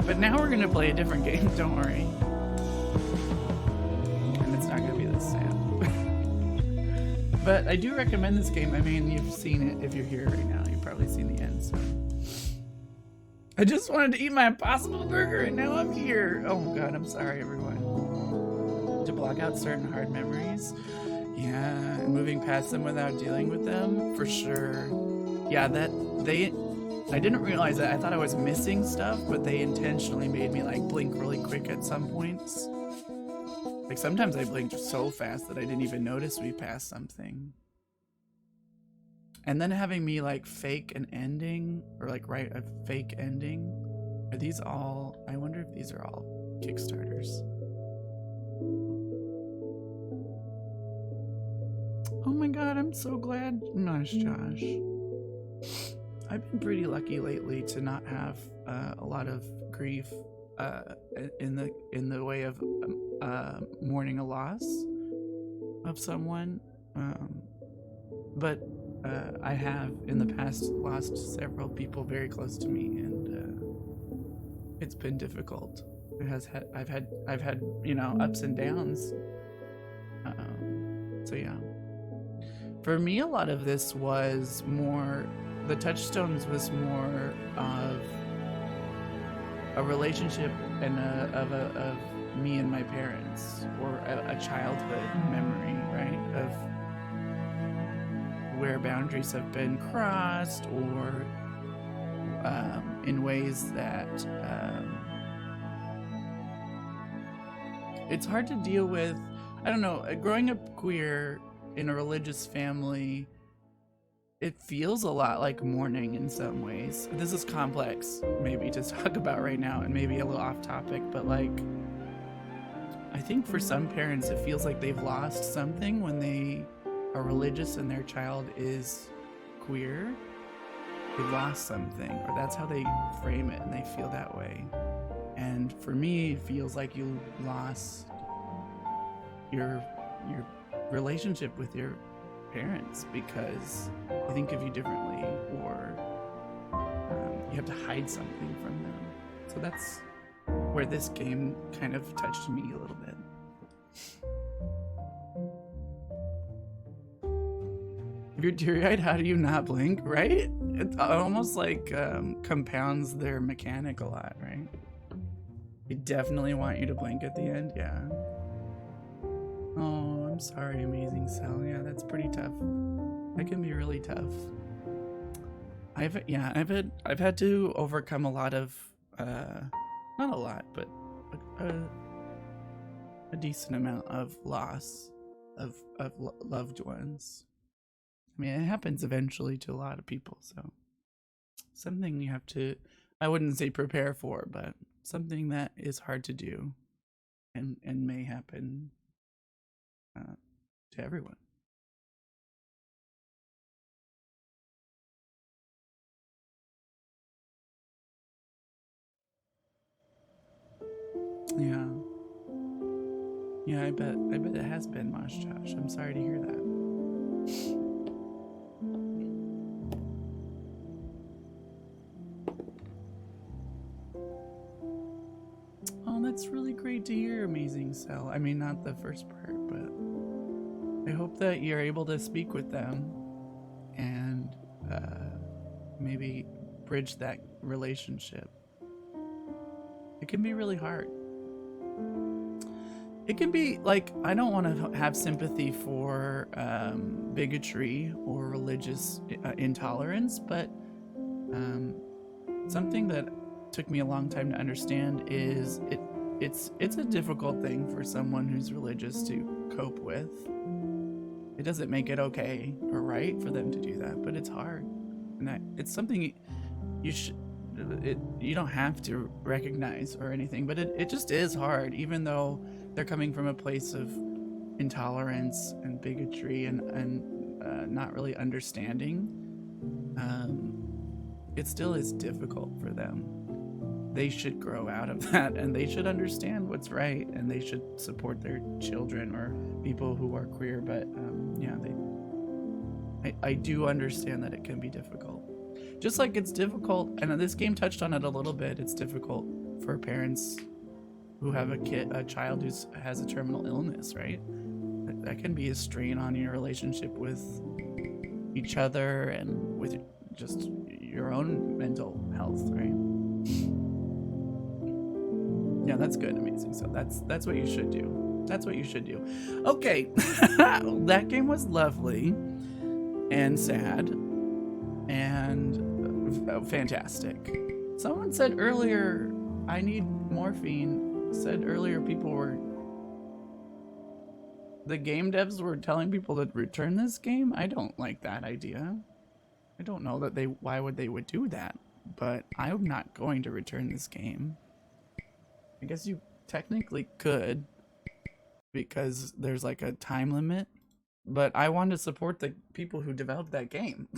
But now we're gonna play a different game. Don't worry. Not gonna be this sad. But I do recommend this game. I mean, you've seen it if you're here right now. You've probably seen the end, so. I just wanted to eat my Impossible Burger and now I'm here. Oh god, I'm sorry everyone. To block out certain hard memories. Yeah, and moving past them without dealing with them, for sure. Yeah, I didn't realize that. I thought I was missing stuff, but they intentionally made me like blink really quick at some points. Like sometimes I blinked so fast that I didn't even notice we passed something. And then having me like fake an ending or like write a fake ending. Are these all, I wonder if these are all Kickstarters. Oh my god, I'm so glad. Nice, Josh. I've been pretty lucky lately to not have a lot of grief in the way of mourning a loss of someone, but I have in the past lost several people very close to me, and it's been difficult. I've had you know, ups and downs. So yeah, for me a lot of this was more, the touchstones was more of a relationship and of me and my parents, or a childhood memory, right? Of where boundaries have been crossed, or in ways that it's hard to deal with. I don't know, growing up queer in a religious family, it feels a lot like mourning in some ways. This is complex, maybe, to talk about right now, and maybe a little off topic, but like, I think for some parents it feels like they've lost something when they are religious and their child is queer. They've lost something, or that's how they frame it, and they feel that way. And for me, it feels like you lost your relationship with your parents because they think of you differently, or you have to hide something from them. So that's where this game kind of touched me a little bit. If you're teary-eyed, how do you not blink, right? It almost like compounds their mechanic a lot, right? They definitely want you to blink at the end, yeah. Oh, I'm sorry, Amazing Cell. Yeah, that's pretty tough. That can be really tough. I've had to overcome a lot of, not a lot, but a decent amount of loss of loved ones. I mean, it happens eventually to a lot of people, so something you have to, I wouldn't say prepare for, but something that is hard to do and may happen to everyone. Yeah, I bet it has been, Mosh Josh. I'm sorry to hear that. Oh, that's really great to hear, Amazing Cell. I mean, not the first part, but I hope that you're able to speak with them and maybe bridge that relationship. It can be really hard. It can be like, I don't want to have sympathy for bigotry or religious intolerance, but something that took me a long time to understand is it's a difficult thing for someone who's religious to cope with. It doesn't make it okay or right for them to do that, but it's hard, and it's something you don't have to recognize or anything, but it just is hard, even though they're coming from a place of intolerance and bigotry and not really understanding, it still is difficult for them. They should grow out of that, and they should understand what's right, and they should support their children or people who are queer. But yeah, I do understand that it can be difficult. Just like it's difficult, and this game touched on it a little bit, it's difficult for parents who have a child who has a terminal illness, right? That can be a strain on your relationship with each other and with just your own mental health, right? Yeah, that's good, amazing. So that's what you should do. That's what you should do. Okay, that game was lovely and sad and fantastic. Someone said earlier, I need morphine. Said earlier the game devs were telling people to return this game. I don't like that idea. I don't know that why would they would do that, but I'm not going to return this game. I guess you technically could, because there's like a time limit, but I want to support the people who developed that game.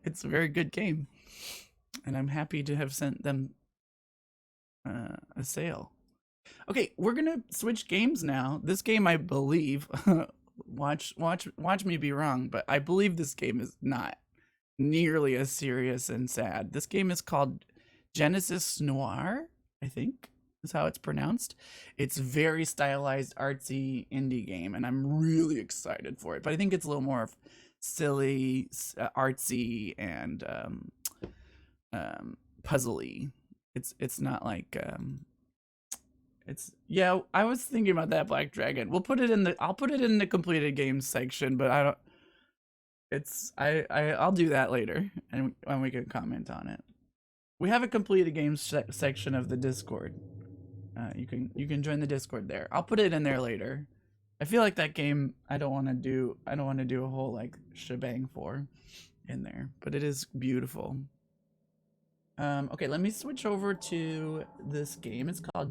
It's a very good game, and I'm happy to have sent them a sale. Okay, we're gonna switch games now. This game, I believe, watch me be wrong, but I believe this game is not nearly as serious and sad. This game is called Genesis Noir, I think is how it's pronounced. It's very stylized, artsy indie game, and I'm really excited for it. But I think it's a little more silly, artsy, and puzzly. It's not like yeah. I was thinking about that Black Dragon. I'll put it in the completed games section, but I don't. I'll do that later, and when we can comment on it. We have a completed games section of the Discord. You can join the Discord there. I'll put it in there later. I feel like that game I don't want to do a whole like shebang for in there, but it is beautiful. Okay, let me switch over to this game. It's called